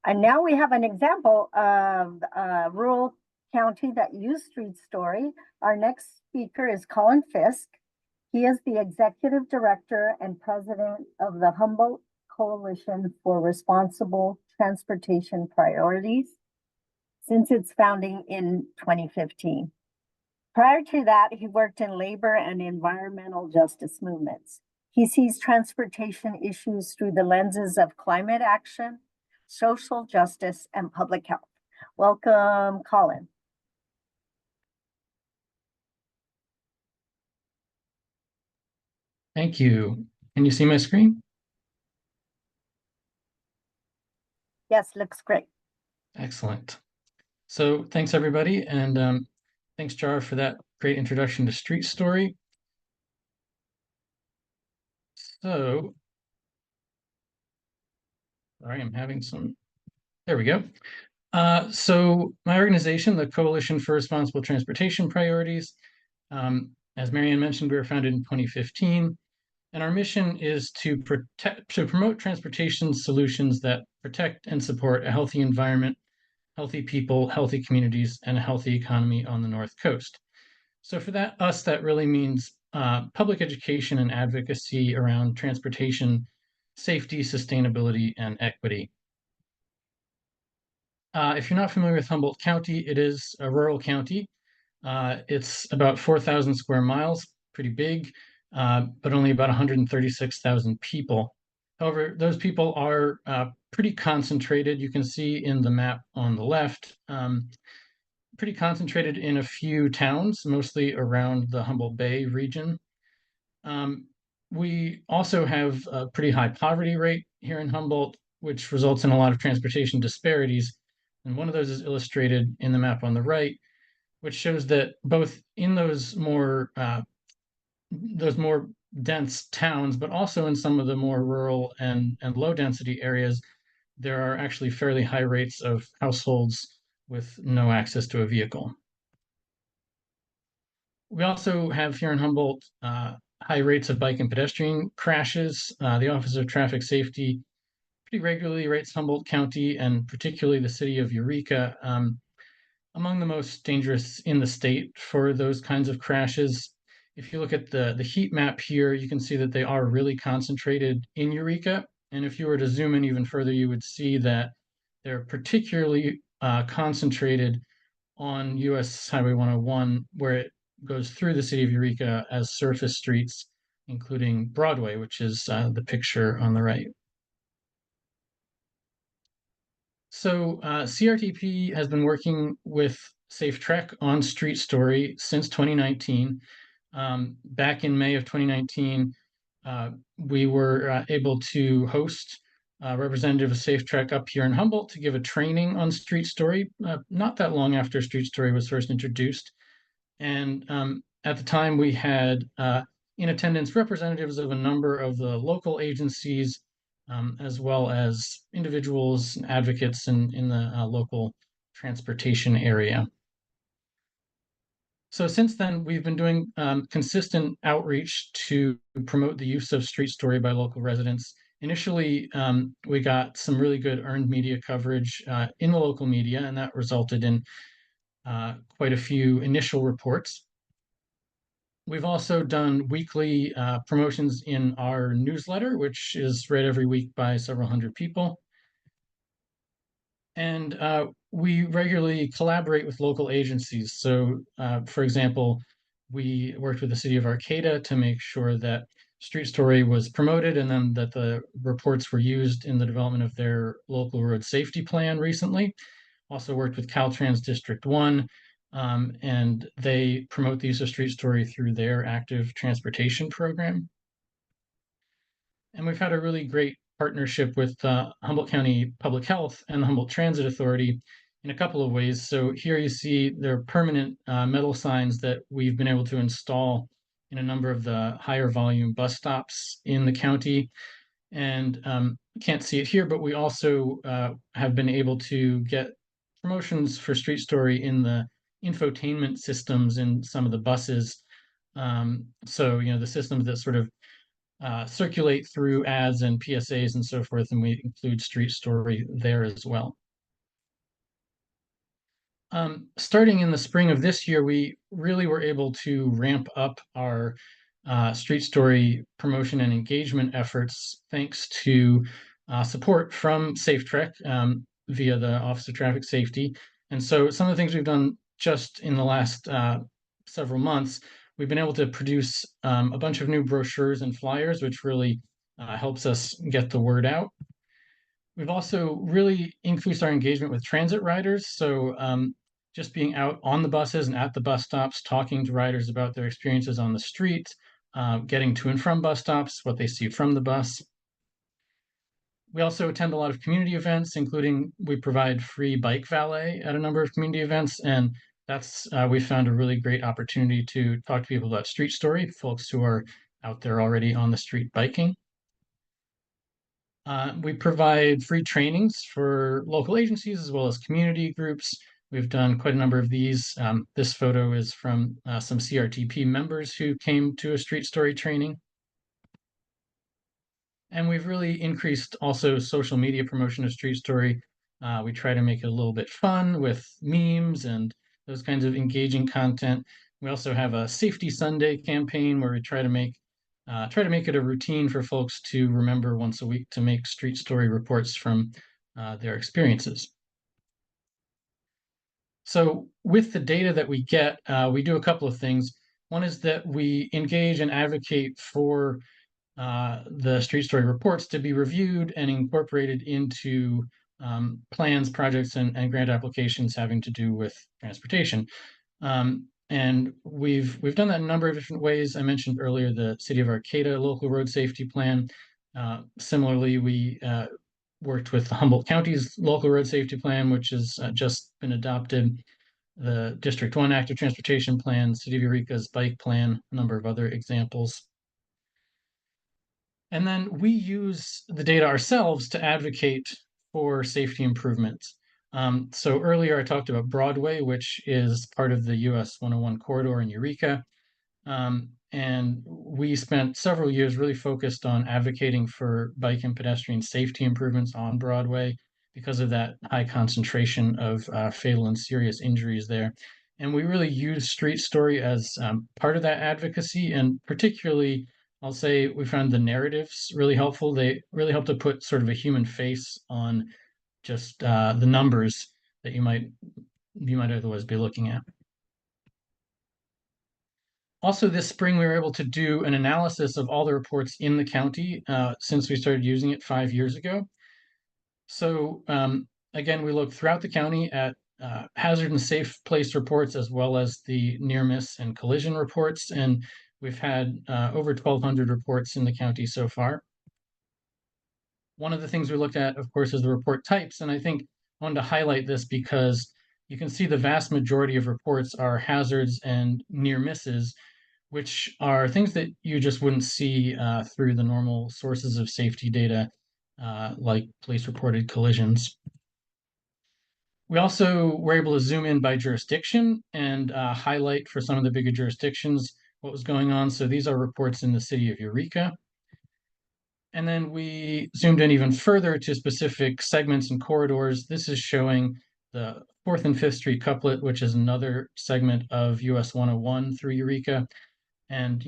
And now we have an example of a rural county that used Street Story. Our next speaker is Colin Fisk. He is the executive director and president of the Humboldt Coalition for Responsible Transportation Priorities since its founding in 2015. Prior to that, he worked in labor and environmental justice movements. He sees transportation issues through the lenses of climate action, social justice, and public health. Welcome, Colin. Thank you. Can you see my screen? Yes, looks great. Excellent. So thanks everybody, and thanks Jar for that great introduction to Street Story. So, sorry, I'm having some, there we go. So my organization, the Coalition for Responsible Transportation Priorities, as Marianne mentioned, we were founded in 2015, and our mission is to promote transportation solutions that protect and support a healthy environment, healthy people, healthy communities, and a healthy economy on the North Coast. So for that really means public education and advocacy around transportation, safety, sustainability, and equity. If you're not familiar with Humboldt County, it is a rural county. It's about 4,000 square miles, pretty big, but only about 136,000 people. However, those people are pretty concentrated. You can see in the map on the left, pretty concentrated in a few towns, mostly around the Humboldt Bay region. We also have a pretty high poverty rate here in Humboldt, which results in a lot of transportation disparities. And one of those is illustrated in the map on the right, which shows that both in those more dense towns, but also in some of the more rural and low density areas, there are actually fairly high rates of households with no access to a vehicle. We also have here in Humboldt high rates of bike and pedestrian crashes. The Office of Traffic Safety pretty regularly rates Humboldt County and particularly the city of Eureka among the most dangerous in the state for those kinds of crashes. If you look at the heat map here, you can see that they are really concentrated in Eureka. And if you were to zoom in even further, you would see that they're particularly concentrated on US Highway 101, where it goes through the city of Eureka as surface streets, including Broadway, which is the picture on the right. So CRTP has been working with Safe Trek on Street Story since 2019. Back in May of 2019, we were able to host a representative of Safe Trek up here in Humboldt to give a training on Street Story, not that long after Street Story was first introduced. And at the time, we had in attendance representatives of a number of the local agencies, as well as individuals and advocates in the local transportation area. So since then, we've been doing consistent outreach to promote the use of Street Story by local residents. Initially, we got some really good earned media coverage in the local media, and that resulted in quite a few initial reports. We've also done weekly promotions in our newsletter, which is read every week by several hundred people. And we regularly collaborate with local agencies. So, for example, we worked with the city of Arcata to make sure that Street Story was promoted and then that the reports were used in the development of their local road safety plan recently. Also worked with Caltrans District 1, and they promote the use of Street Story through their active transportation program. And we've had a really great partnership with Humboldt County Public Health and the Humboldt Transit Authority in a couple of ways. So here you see there are permanent metal signs that we've been able to install in a number of the higher volume bus stops in the county. And can't see it here, but we also have been able to get promotions for Street Story in the infotainment systems in some of the buses. So, you know, the systems that sort of circulate through ads and PSAs and so forth, and we include Street Story there as well. Starting in the spring of this year, we really were able to ramp up our Street Story promotion and engagement efforts thanks to support from Safe Trek via the Office of Traffic Safety. And so some of the things we've done just in the last several months, we've been able to produce a bunch of new brochures and flyers, which really helps us get the word out. We've also really increased our engagement with transit riders. So just being out on the buses and at the bus stops, talking to riders about their experiences on the street, getting to and from bus stops, what they see from the bus. We also attend a lot of community events, including we provide free bike valet at a number of community events, and that's we found a really great opportunity to talk to people about street story, folks who are out there already on the street biking. We provide free trainings for local agencies as well as community groups. We've done quite a number of these. This photo is from some CRTP members who came to a street story training. And we've really increased also social media promotion of Street Story. We try to make it a little bit fun with memes and those kinds of engaging content. We also have a Safety Sunday campaign where we try to make it a routine for folks to remember once a week to make street story reports from their experiences. So with the data that we get, we do a couple of things. One is that we engage and advocate for the street story reports to be reviewed and incorporated into plans, projects, and grant applications having to do with transportation. And we've done that in a number of different ways. I mentioned earlier the City of Arcata local road safety plan. Similarly, we worked with the Humboldt County's local road safety plan, which has just been adopted. The District 1 active transportation plan, City of Eureka's bike plan, a number of other examples. And then we use the data ourselves to advocate for safety improvements. So earlier I talked about Broadway, which is part of the US 101 corridor in Eureka. And we spent several years really focused on advocating for bike and pedestrian safety improvements on Broadway because of that high concentration of fatal and serious injuries there. And we really use Street Story as part of that advocacy, and particularly I'll say we found the narratives really helpful. They really help to put sort of a human face on just the numbers that you might otherwise be looking at. Also, this spring, we were able to do an analysis of all the reports in the county since we started using it 5 years ago. So again, we looked throughout the county at hazard and safe place reports as well as the near miss and collision reports. And we've had over 1,200 reports in the county so far. One of the things we looked at, of course, is the report types. And I think I wanted to highlight this because you can see the vast majority of reports are hazards and near misses, which are things that you just wouldn't see through the normal sources of safety data, like police reported collisions. We also were able to zoom in by jurisdiction and highlight for some of the bigger jurisdictions what was going on. So these are reports in the city of Eureka. And then we zoomed in even further to specific segments and corridors. This is showing the 4th and 5th Street couplet, which is another segment of US 101 through Eureka. And,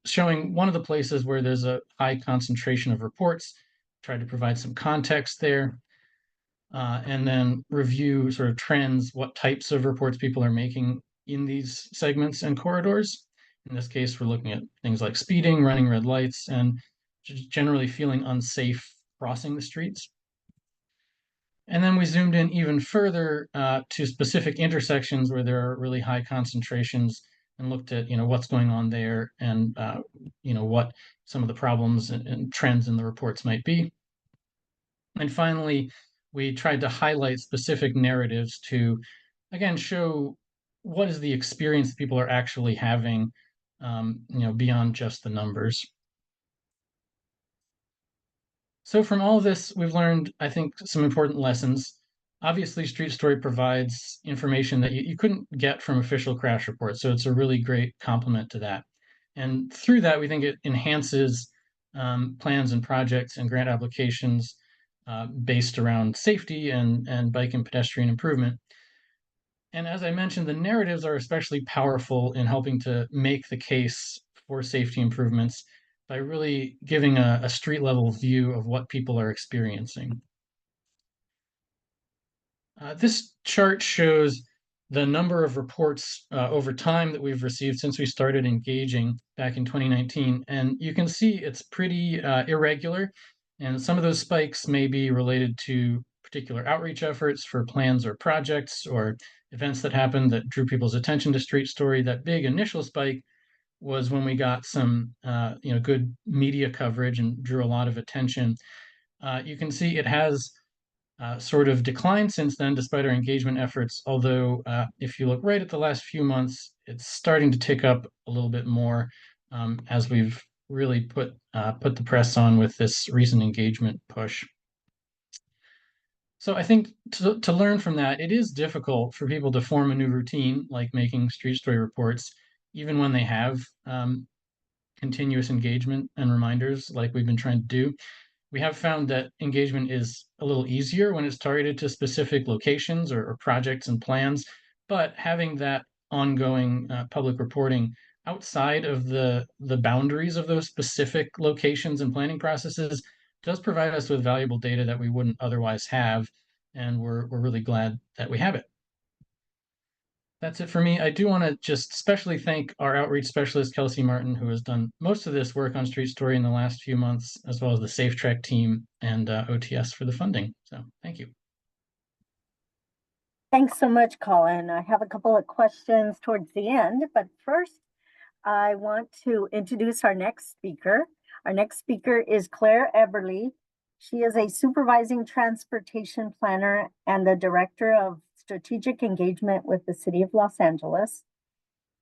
showing one of the places where there's a high concentration of reports, tried to provide some context there. And then review sort of trends, what types of reports people are making in these segments and corridors. In this case, we're looking at things like speeding, running red lights, and just generally feeling unsafe crossing the streets. And then we zoomed in even further to specific intersections where there are really high concentrations and looked at, what's going on there and, what some of the problems and trends in the reports might be. And finally, we tried to highlight specific narratives to, again, show what is the experience that people are actually having, beyond just the numbers. So from all of this, we've learned, I think, some important lessons. Obviously, Street Story provides information that you couldn't get from official crash reports, so it's a really great complement to that. And through that, we think it enhances plans and projects and grant applications based around safety and bike and pedestrian improvement. And as I mentioned, the narratives are especially powerful in helping to make the case for safety improvements by really giving a street level view of what people are experiencing. This chart shows the number of reports over time that we've received since we started engaging back in 2019. And you can see it's pretty irregular. And some of those spikes may be related to particular outreach efforts for plans or projects or events that happened that drew people's attention to Street Story. That big initial spike was when we got some good media coverage and drew a lot of attention. You can see it has sort of declined since then, despite our engagement efforts. Although, if you look right at the last few months, it's starting to tick up a little bit more as we've really put the press on with this recent engagement push. So I think to learn from that, it is difficult for people to form a new routine, like making street story reports, even when they have continuous engagement and reminders like we've been trying to do. We have found that engagement is a little easier when it's targeted to specific locations or projects and plans, but having that ongoing public reporting outside of the boundaries of those specific locations and planning processes does provide us with valuable data that we wouldn't otherwise have, and we're really glad that we have it. That's it for me. I do want to just especially thank our outreach specialist, Kelsey Martin, who has done most of this work on Street Story in the last few months, as well as the Safe Track team and OTS for the funding. So thank you. Thanks so much, Colin. I have a couple of questions towards the end, but first, I want to introduce our next speaker. Our next speaker is Claire Eberly. She is a supervising transportation planner and the director of strategic engagement with the City of Los Angeles.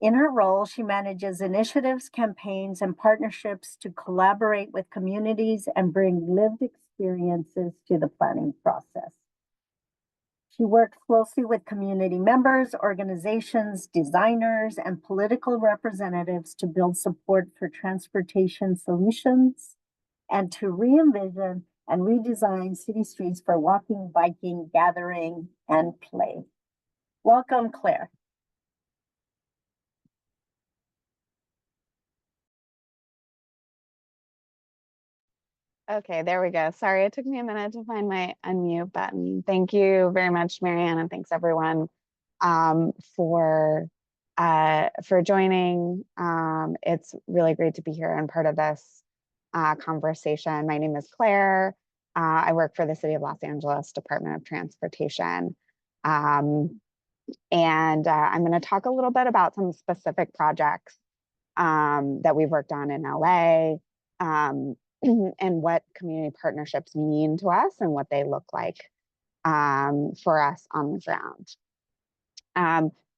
In her role, she manages initiatives, campaigns, and partnerships to collaborate with communities and bring lived experiences to the planning process. She works closely with community members, organizations, designers, and political representatives to build support for transportation solutions and to re-envision and redesign city streets for walking, biking, gathering, and play. Welcome, Claire. Okay, there we go. Sorry, it took me a minute to find my unmute button. Thank you very much, Marianne, and thanks everyone for joining. It's really great to be here and part of this conversation. My name is Claire. I work for the City of Los Angeles Department of Transportation. And I'm going to talk a little bit about some specific projects that we've worked on in LA. And what community partnerships mean to us and what they look like for us on the ground.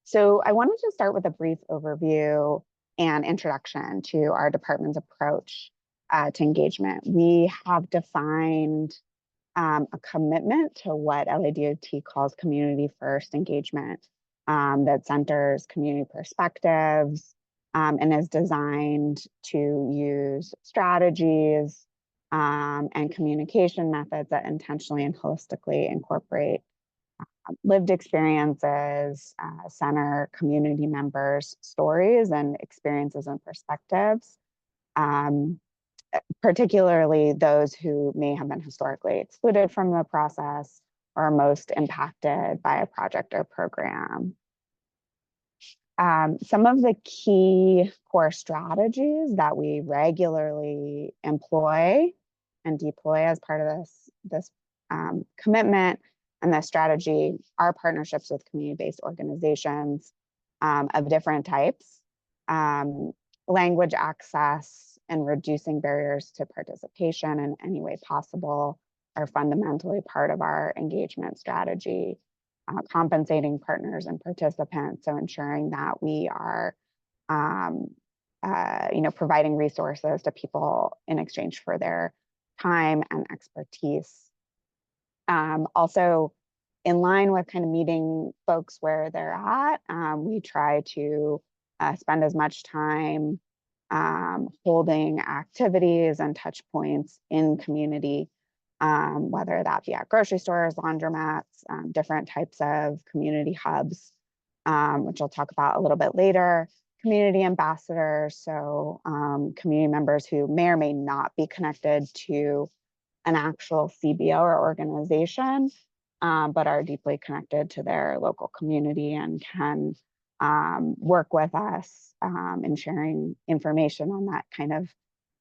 So I wanted to start with a brief overview and introduction to our department's approach to engagement. We have defined a commitment to what LADOT calls community first engagement that centers community perspectives, and is designed to use strategies and communication methods that intentionally and holistically incorporate lived experiences, center community members' stories and experiences and perspectives, particularly those who may have been historically excluded from the process or are most impacted by a project or program. Some of the key core strategies that we regularly employ and deploy as part of this commitment and this strategy are partnerships with community-based organizations of different types. Language access and reducing barriers to participation in any way possible are fundamentally part of our engagement strategy. Compensating partners and participants, so ensuring that we are, providing resources to people in exchange for their time and expertise. Also, in line with kind of meeting folks where they're at, we try to spend as much time holding activities and touch points in community, whether that be at grocery stores, laundromats, different types of community hubs, which I'll talk about a little bit later. Community ambassadors, so community members who may or may not be connected to an actual CBO or organization, but are deeply connected to their local community and can work with us in sharing information on that kind of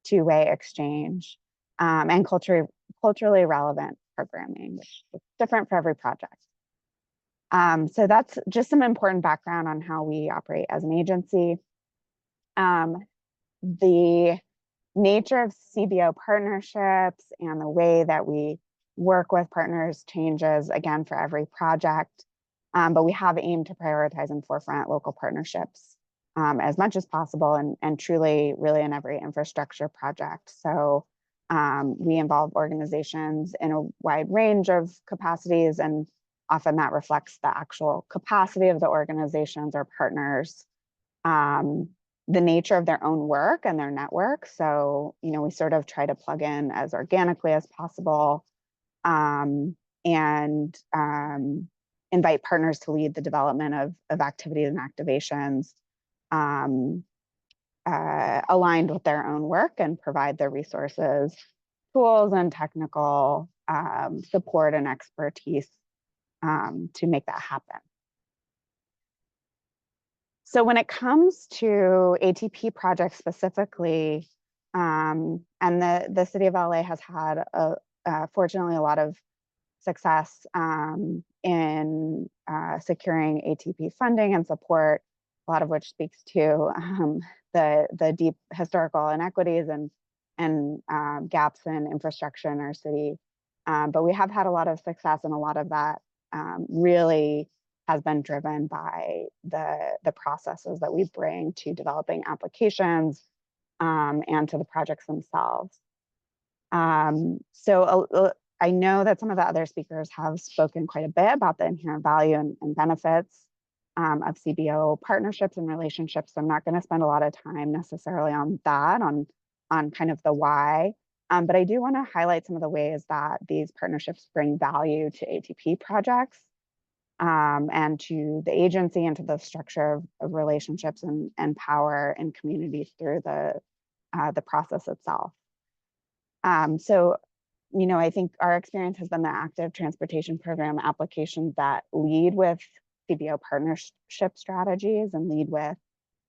two-way exchange. And culturally relevant programming, which is different for every project. So that's just some important background on how we operate as an agency. The nature of CBO partnerships and the way that we work with partners changes again for every project, but we have aimed to prioritize and forefront local partnerships as much as possible, and truly really in every infrastructure project. So we involve organizations in a wide range of capacities, and often that reflects the actual capacity of the organizations or partners, the nature of their own work and their network. So, we sort of try to plug in as organically as possible, and invite partners to lead the development of activities and activations aligned with their own work, and provide the resources, tools, and technical support and expertise to make that happen. So when it comes to ATP projects specifically, and the city of LA has had fortunately a lot of success in securing ATP funding and support, a lot of which speaks to the deep historical inequities and gaps in infrastructure in our city. But we have had a lot of success, and a lot of that really has been driven by the processes that we bring to developing applications and to the projects themselves. So I know that some of the other speakers have spoken quite a bit about the inherent value and benefits of CBO partnerships and relationships. So I'm not going to spend a lot of time necessarily on that, on kind of the why. But I do want to highlight some of the ways that these partnerships bring value to ATP projects, and to the agency and to the structure of relationships and power in communities through the process itself. So, I think our experience has been the active transportation program applications that lead with CBO partnership strategies and lead with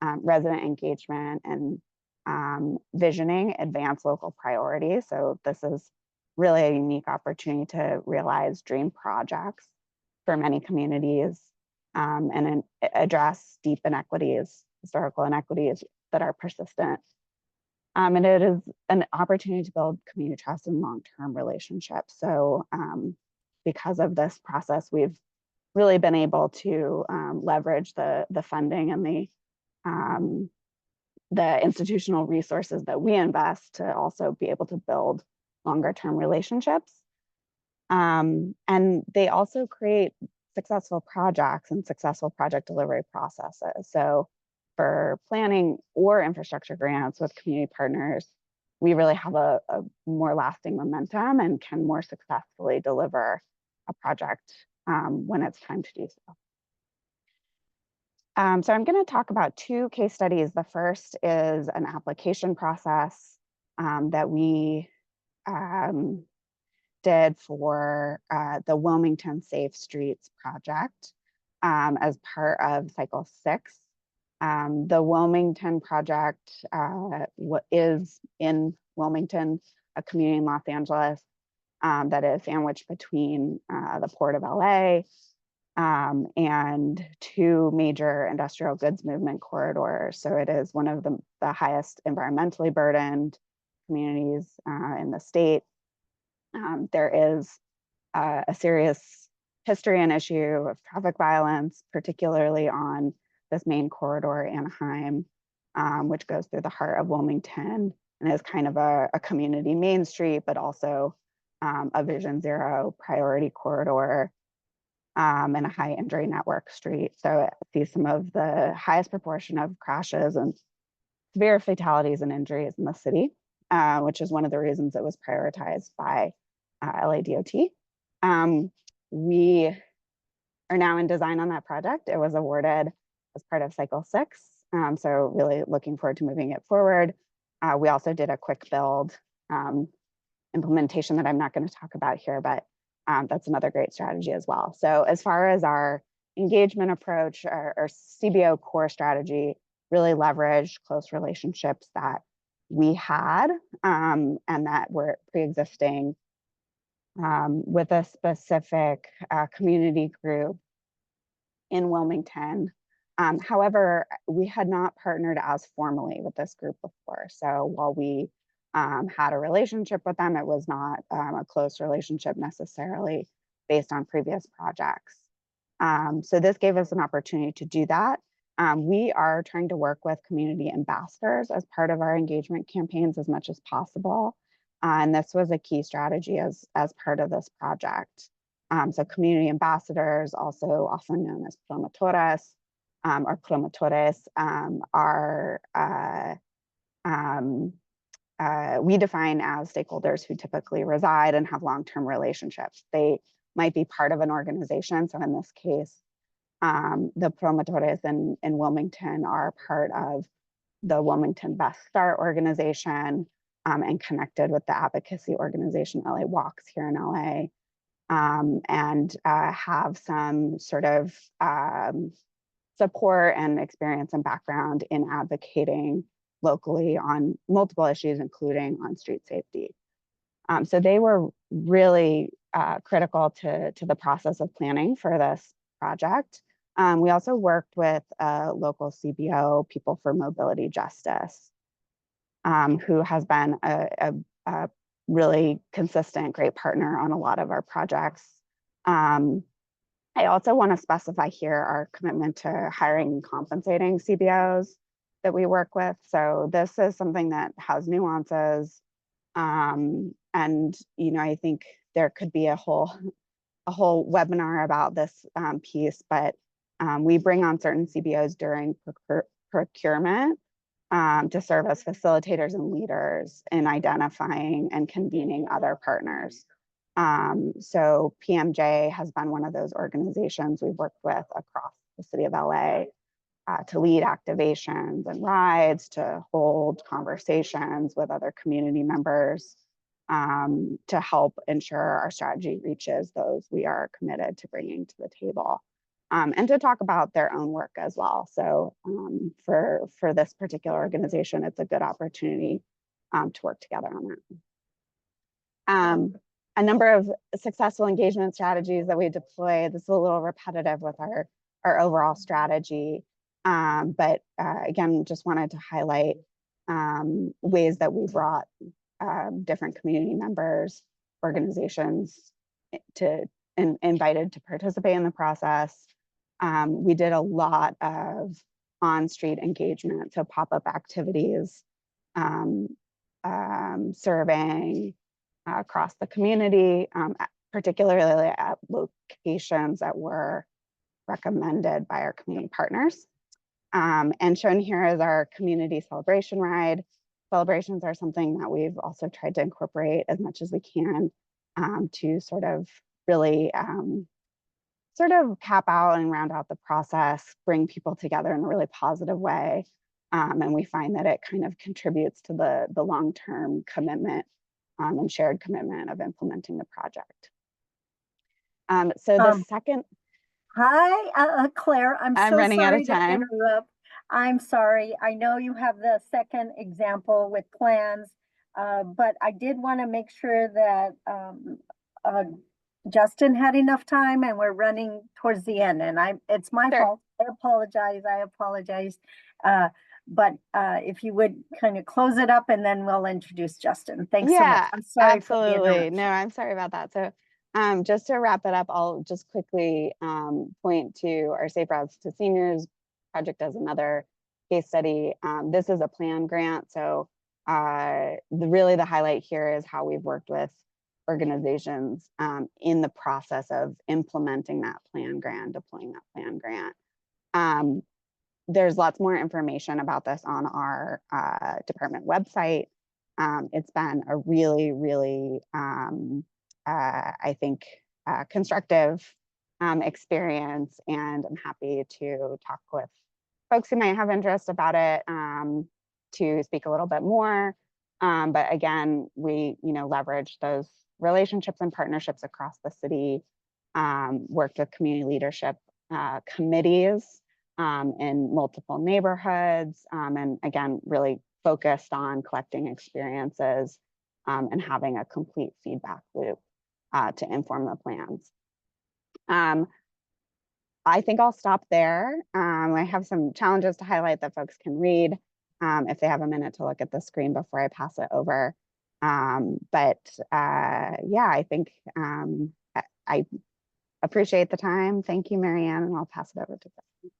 resident engagement and visioning advanced local priorities. So this is really a unique opportunity to realize dream projects for many communities, and address deep inequities, historical inequities that are persistent. And it is an opportunity to build community trust and long-term relationships. So because of this process, we've really been able to leverage the funding and the institutional resources that we invest to also be able to build longer-term relationships. And they also create successful projects and successful project delivery processes. So for planning or infrastructure grants with community partners, we really have a more lasting momentum and can more successfully deliver a project when it's time to do so. So I'm going to talk about two case studies. The first is an application process that we did for the Wilmington Safe Streets project as part of Cycle 6. The Wilmington project is in Wilmington, a community in Los Angeles that is sandwiched between the Port of LA and two major industrial goods movement corridors. So it is one of the highest environmentally burdened communities in the state. There is a serious history and issue of traffic violence, particularly on this main corridor, Anaheim, which goes through the heart of Wilmington and is kind of a community main street, but also a Vision Zero priority corridor and a high injury network street. So it sees some of the highest proportion of crashes and severe fatalities and injuries in the city, which is one of the reasons it was prioritized by LADOT. We are now in design on that project. It was awarded as part of Cycle 6. So really looking forward to moving it forward. We also did a quick build implementation that I'm not going to talk about here, but that's another great strategy as well. So as far as our engagement approach, our CBO core strategy really leveraged close relationships that we had and that were pre-existing with a specific community group in Wilmington However, we had not partnered as formally with this group before. So while we had a relationship with them, it was not a close relationship necessarily based on previous projects. So this gave us an opportunity to do that. We are trying to work with community ambassadors as part of our engagement campaigns as much as possible. And this was a key strategy as part of this project. So community ambassadors, also often known as promotores, or promotores, we define as stakeholders who typically reside and have long-term relationships. They might be part of an organization. So in this case, the promotores in Wilmington are part of the Wilmington Best Start organization, and connected with the advocacy organization LA Walks here in LA, and have some sort of support and experience and background in advocating locally on multiple issues, including on street safety. So they were really critical to the process of planning for this project. We also worked with a local CBO, People for Mobility Justice, who has been a really consistent, great partner on a lot of our projects. I also want to specify here our commitment to hiring and compensating CBOs that we work with. So this is something that has nuances. And, I think there could be a whole webinar about this piece, but we bring on certain CBOs during procurement to serve as facilitators and leaders in identifying and convening other partners. So PMJ has been one of those organizations we've worked with across the city of LA to lead activations and rides, to hold conversations with other community members, to help ensure our strategy reaches those we are committed to bringing to the table, and to talk about their own work as well. So for this particular organization, it's a good opportunity to work together on that. A number of successful engagement strategies that we deployed. This is a little repetitive with our overall strategy, but again, just wanted to highlight ways that we brought different community members, organizations invited to participate in the process. We did a lot of on-street engagement, so pop-up activities, surveying across the community, particularly at locations that were recommended by our community partners. And shown here is our community celebration ride. Celebrations are something that we've also tried to incorporate as much as we can to sort of really sort of cap out and round out the process, bring people together in a really positive way. And we find that it kind of contributes to the long-term commitment and shared commitment of implementing the project. So the second. Hi, Claire. I'm so running out sorry of to time. interrupt. I'm sorry. I know you have the second example with plans, but I did want to make sure that Justin had enough time, and we're running towards the end. And it's my fault. I apologize. But if you would kind of close it up, and then we'll introduce Justin. Thanks so much. I'm sorry. Absolutely. No, I'm sorry about that. So just to wrap it up, I'll just quickly point to our Safe Routes to Seniors project as another case study. This is a plan grant. So really the highlight here is how we've worked with organizations in the process of implementing that plan grant, deploying that plan grant. There's lots more information about this on our department website. It's been a really, really, I think, constructive experience, and I'm happy to talk with folks who might have interest about it to speak a little bit more. But again, we leverage those relationships and partnerships across the city, worked with community leadership committees in multiple neighborhoods, and again, really focused on collecting experiences and having a complete feedback loop to inform the plans. I think I'll stop there. I have some challenges to highlight that folks can read if they have a minute to look at the screen before I pass it over. Yeah, I think I appreciate the time. Thank you, Marianne, and I'll pass it over to Justin.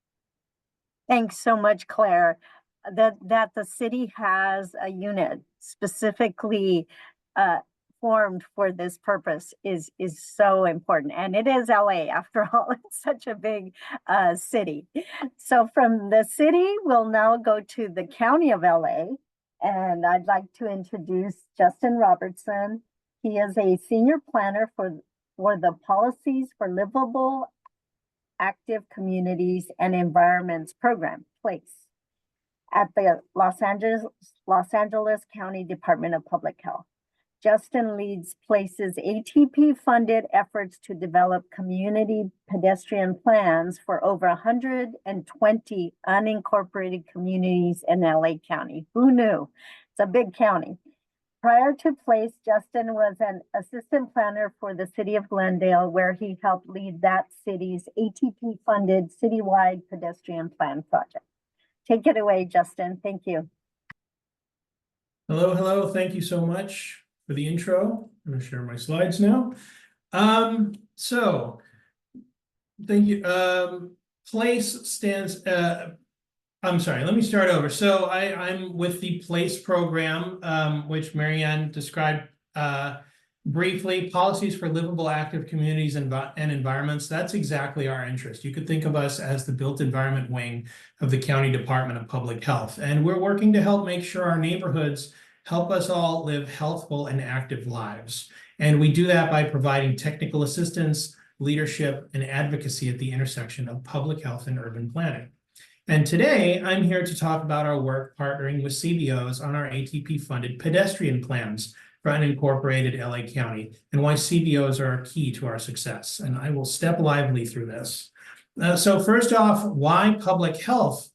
Thanks so much, Claire. That the city has a unit specifically formed for this purpose is so important, and it is LA after all. It's such a big city. So from the city, we'll now go to the county of LA, and I'd like to introduce Justin Robertson. He is a senior planner for the Policies for Livable Active Communities and Environments program, PLACE, at the Los Angeles County Department of Public Health. Justin leads PLACE's ATP-funded efforts to develop community pedestrian plans for over 120 unincorporated communities in LA County. Who knew? It's a big county. Prior to PLACE, Justin was an assistant planner for the city of Glendale, where he helped lead that city's ATP-funded citywide pedestrian plan project. Take it away, Justin. Thank you. Hello, hello. Thank you so much for the intro. I'm going to share my slides now. So thank you. PLACE stands, I'm sorry, let me start over. So I'm with the PLACE program, which Marianne described briefly, Policies for Livable Active Communities and Environments. That's exactly our interest. You could think of us as the built environment wing of the County Department of Public Health. And we're working to help make sure our neighborhoods help us all live healthful and active lives. And we do that by providing technical assistance, leadership, and advocacy at the intersection of public health and urban planning. And today, I'm here to talk about our work partnering with CBOs on our ATP-funded pedestrian plans for unincorporated LA County, and why CBOs are key to our success. And I will step lively through this. So first off, why public health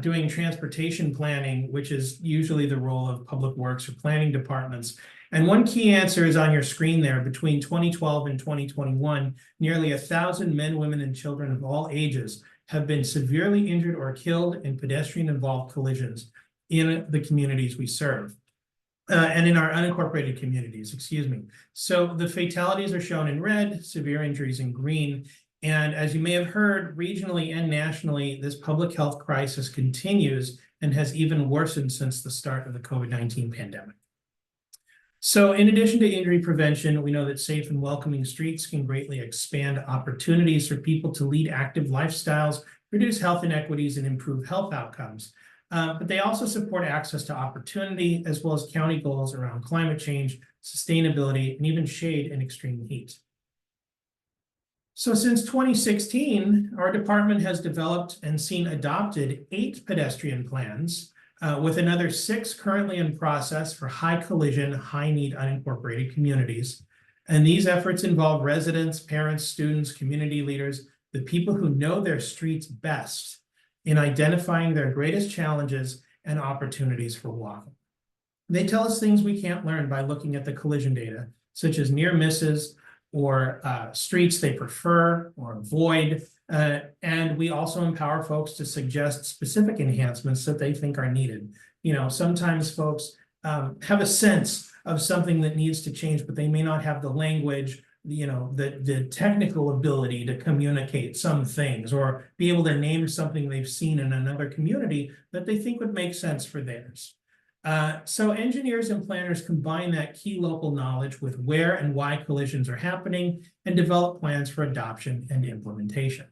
doing transportation planning, which is usually the role of public works or planning departments? And one key answer is on your screen there. Between 2012 and 2021, nearly 1,000 men, women, and children of all ages have been severely injured or killed in pedestrian-involved collisions in the communities we serve. And in our unincorporated communities, excuse me. So the fatalities are shown in red, severe injuries in green. And as you may have heard, regionally and nationally, this public health crisis continues and has even worsened since the start of the COVID-19 pandemic. So in addition to injury prevention, we know that safe and welcoming streets can greatly expand opportunities for people to lead active lifestyles, reduce health inequities, and improve health outcomes. But they also support access to opportunity, as well as county goals around climate change, sustainability, and even shade and extreme heat. So since 2016, our department has developed and seen adopted 8 pedestrian plans, with another 6 currently in process for high collision, high need unincorporated communities. And these efforts involve residents, parents, students, community leaders, the people who know their streets best, in identifying their greatest challenges and opportunities for walking. They tell us things we can't learn by looking at the collision data, such as near misses or streets they prefer or avoid. And we also empower folks to suggest specific enhancements that they think are needed. You know, sometimes folks have a sense of something that needs to change, but they may not have the language, you know, the technical ability to communicate some things, or be able to name something they've seen in another community that they think would make sense for theirs. So engineers and planners combine that key local knowledge with where and why collisions are happening and develop plans for adoption and implementation.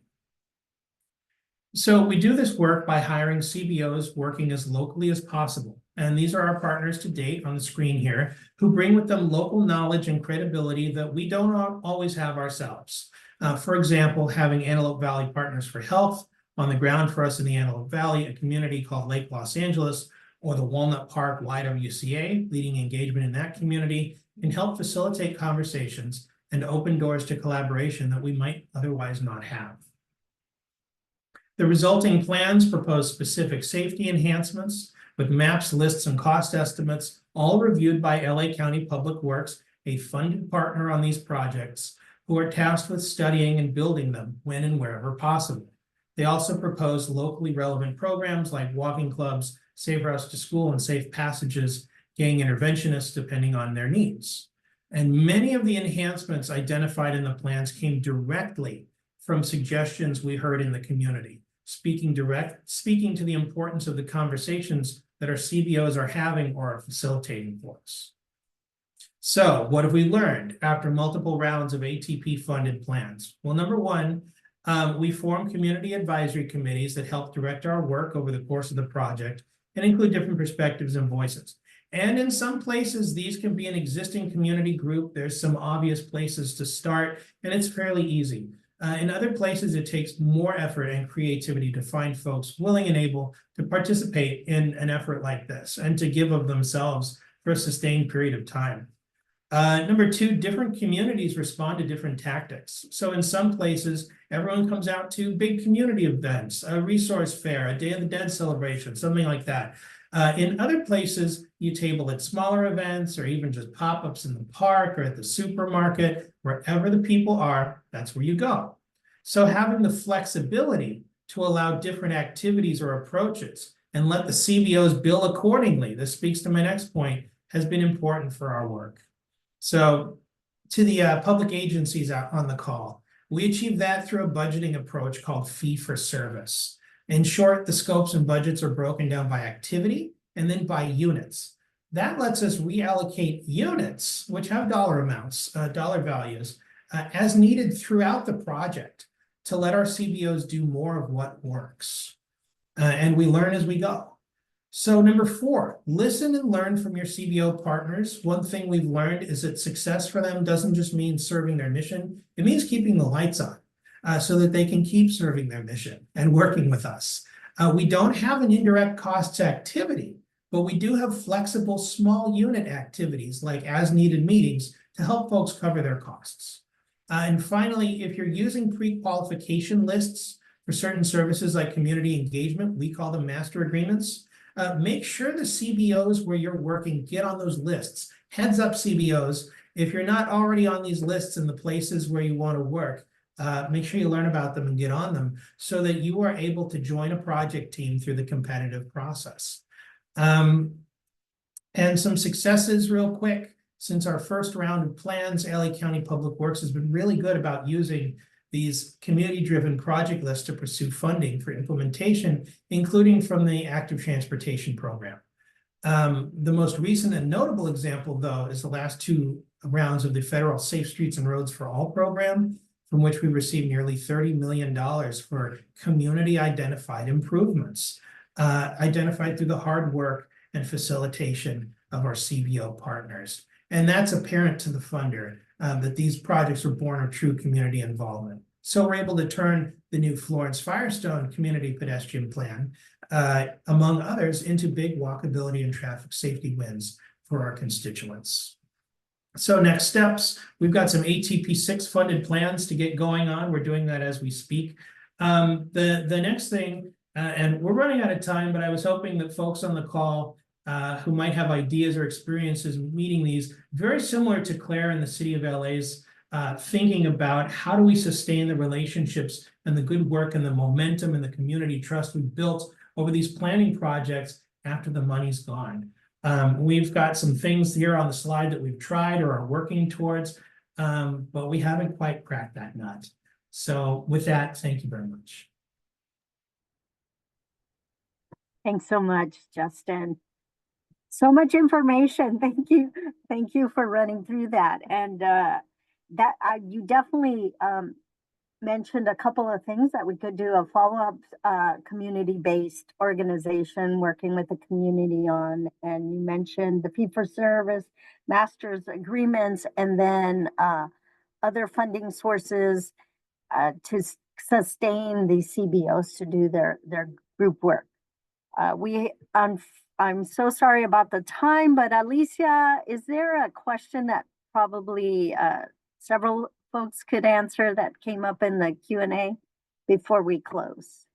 So we do this work by hiring CBOs working as locally as possible. And these are our partners to date on the screen here, who bring with them local knowledge and credibility that we don't always have ourselves. For example, having Antelope Valley Partners for Health on the ground for us in the Antelope Valley, a community called Lake Los Angeles, or the Walnut Park YWCA, leading engagement in that community, can help facilitate conversations and open doors to collaboration that we might otherwise not have. The resulting plans propose specific safety enhancements with maps, lists, and cost estimates, all reviewed by LA County Public Works, a funded partner on these projects, who are tasked with studying and building them when and wherever possible. They also propose locally relevant programs like walking clubs, Safe Routes to School, and Safe Passages, gang interventionists, depending on their needs. And many of the enhancements identified in the plans came directly from suggestions we heard in the community, speaking to the importance of the conversations that our CBOs are having or are facilitating for us. So what have we learned after multiple rounds of ATP-funded plans? Well, number one, we formed community advisory committees that help direct our work over the course of the project and include different perspectives and voices. And in some places, these can be an existing community group. There's some obvious places to start, and it's fairly easy. In other places, it takes more effort and creativity to find folks willing and able to participate in an effort like this and to give of themselves for a sustained period of time. Number two, different communities respond to different tactics. So in some places, everyone comes out to big community events, a resource fair, a Day of the Dead celebration, something like that. In other places, you table at smaller events or even just pop-ups in the park or at the supermarket, wherever the people are, that's where you go. So having the flexibility to allow different activities or approaches and let the CBOs bill accordingly, this speaks to my next point, has been important for our work. So to the public agencies out on the call, we achieved that through a budgeting approach called fee for service. In short, the scopes and budgets are broken down by activity and then by units. That lets us reallocate units, which have dollar amounts, dollar values, as needed throughout the project to let our CBOs do more of what works. And we learn as we go. So number four, listen and learn from your CBO partners. One thing we've learned is that success for them doesn't just mean serving their mission. It means keeping the lights on so that they can keep serving their mission and working with us. We don't have an indirect costs activity, but we do have flexible small unit activities like as needed meetings to help folks cover their costs. And finally, if you're using pre-qualification lists for certain services like community engagement, we call them master agreements. Make sure the CBOs where you're working get on those lists. Heads up, CBOs, if you're not already on these lists in the places where you want to work, make sure you learn about them and get on them so that you are able to join a project team through the competitive process. And some successes real quick. Since our first round of plans, LA County Public Works has been really good about using these community-driven project lists to pursue funding for implementation, including from the Active Transportation Program. The most recent and notable example, though, is the last two rounds of the federal Safe Streets and Roads for All program, from which we received nearly $30 million for community-identified improvements, identified through the hard work and facilitation of our CBO partners. And that's apparent to the funder that these projects were born of true community involvement. So we're able to turn the new Florence Firestone Community Pedestrian Plan, among others, into big walkability and traffic safety wins for our constituents. So next steps, we've got some ATP6 funded plans to get going on. We're doing that as we speak. The next thing, and we're running out of time, but I was hoping that folks on the call who might have ideas or experiences meeting these, very similar to Claire in the city of LA's thinking about how do we sustain the relationships and the good work and the momentum and the community trust we've built over these planning projects after the money's gone. We've got some things here on the slide that we've tried or are working towards, but we haven't quite cracked that nut. So with that, thank you very much. Thanks so much, Justin. So much information. Thank you. Thank you for running through that. And you definitely mentioned a couple of things that we could do, a follow-up community-based organization working with the community on, and you mentioned the fee-for-service, master's agreements, and then other funding sources to sustain the CBOs to do their group work. I'm so sorry about the time, but Alicia, is there a question that probably several folks could answer that came up in the Q&A before we close?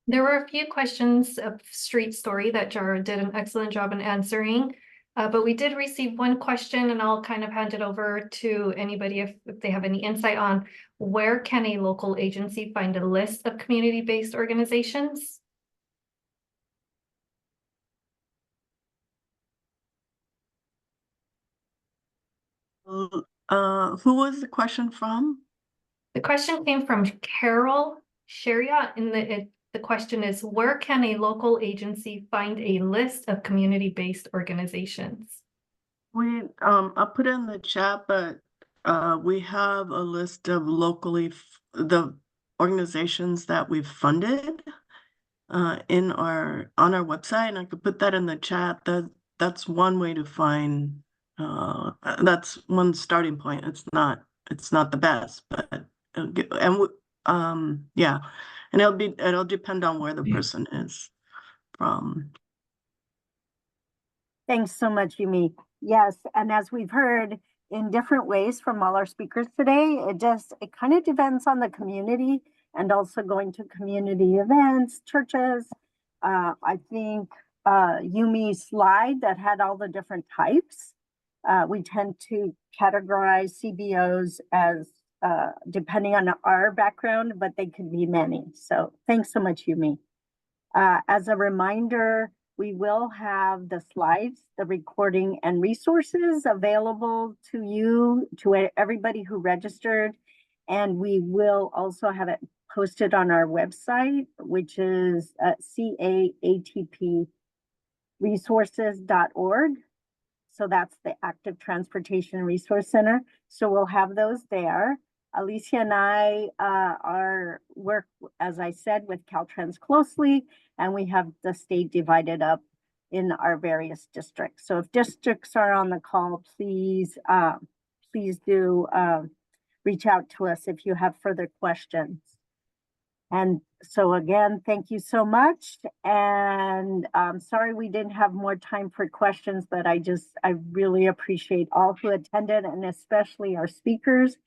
There were a few questions of street story that Jara did an excellent job in answering. But we did receive one question, and I'll kind of hand it over to anybody if they have any insight on where can a local agency find a list of community-based organizations? Who was the question from? The question came from Carol Shariat, and the question is, where can a local agency find a list of community-based organizations? I'll put it in the chat, but we have a list of the organizations that we've funded on our website, and I could put that in the chat. That's one way to find. That's one starting point. It's not the best, but yeah, and it'll depend on where the person is from. Thanks so much, Yumi. Yes, and as we've heard in different ways from all our speakers today, it kind of depends on the community and also going to community events, churches. I think Yumi's slide that had all the different types, we tend to categorize CBOs as depending on our background, but they could be many. So thanks so much, Yumi. As a reminder, we will have the slides, the recording, and resources available to you, to everybody who registered. And we will also have it posted on our website, which is CAATPresources.org. So that's the Active Transportation Resource Center. So we'll have those there. Alicia and I work, as I said, with Caltrans closely, and we have the state divided up in our various districts. So if districts are on the call, please do reach out to us if you have further questions. And so again, thank you so much. And I'm sorry we didn't have more time for questions, but I really appreciate all who attended, and especially our speakers.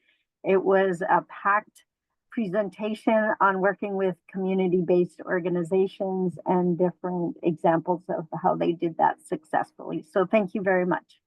It was a packed presentation on working with community-based organizations and different examples of how they did that successfully. So thank you very much.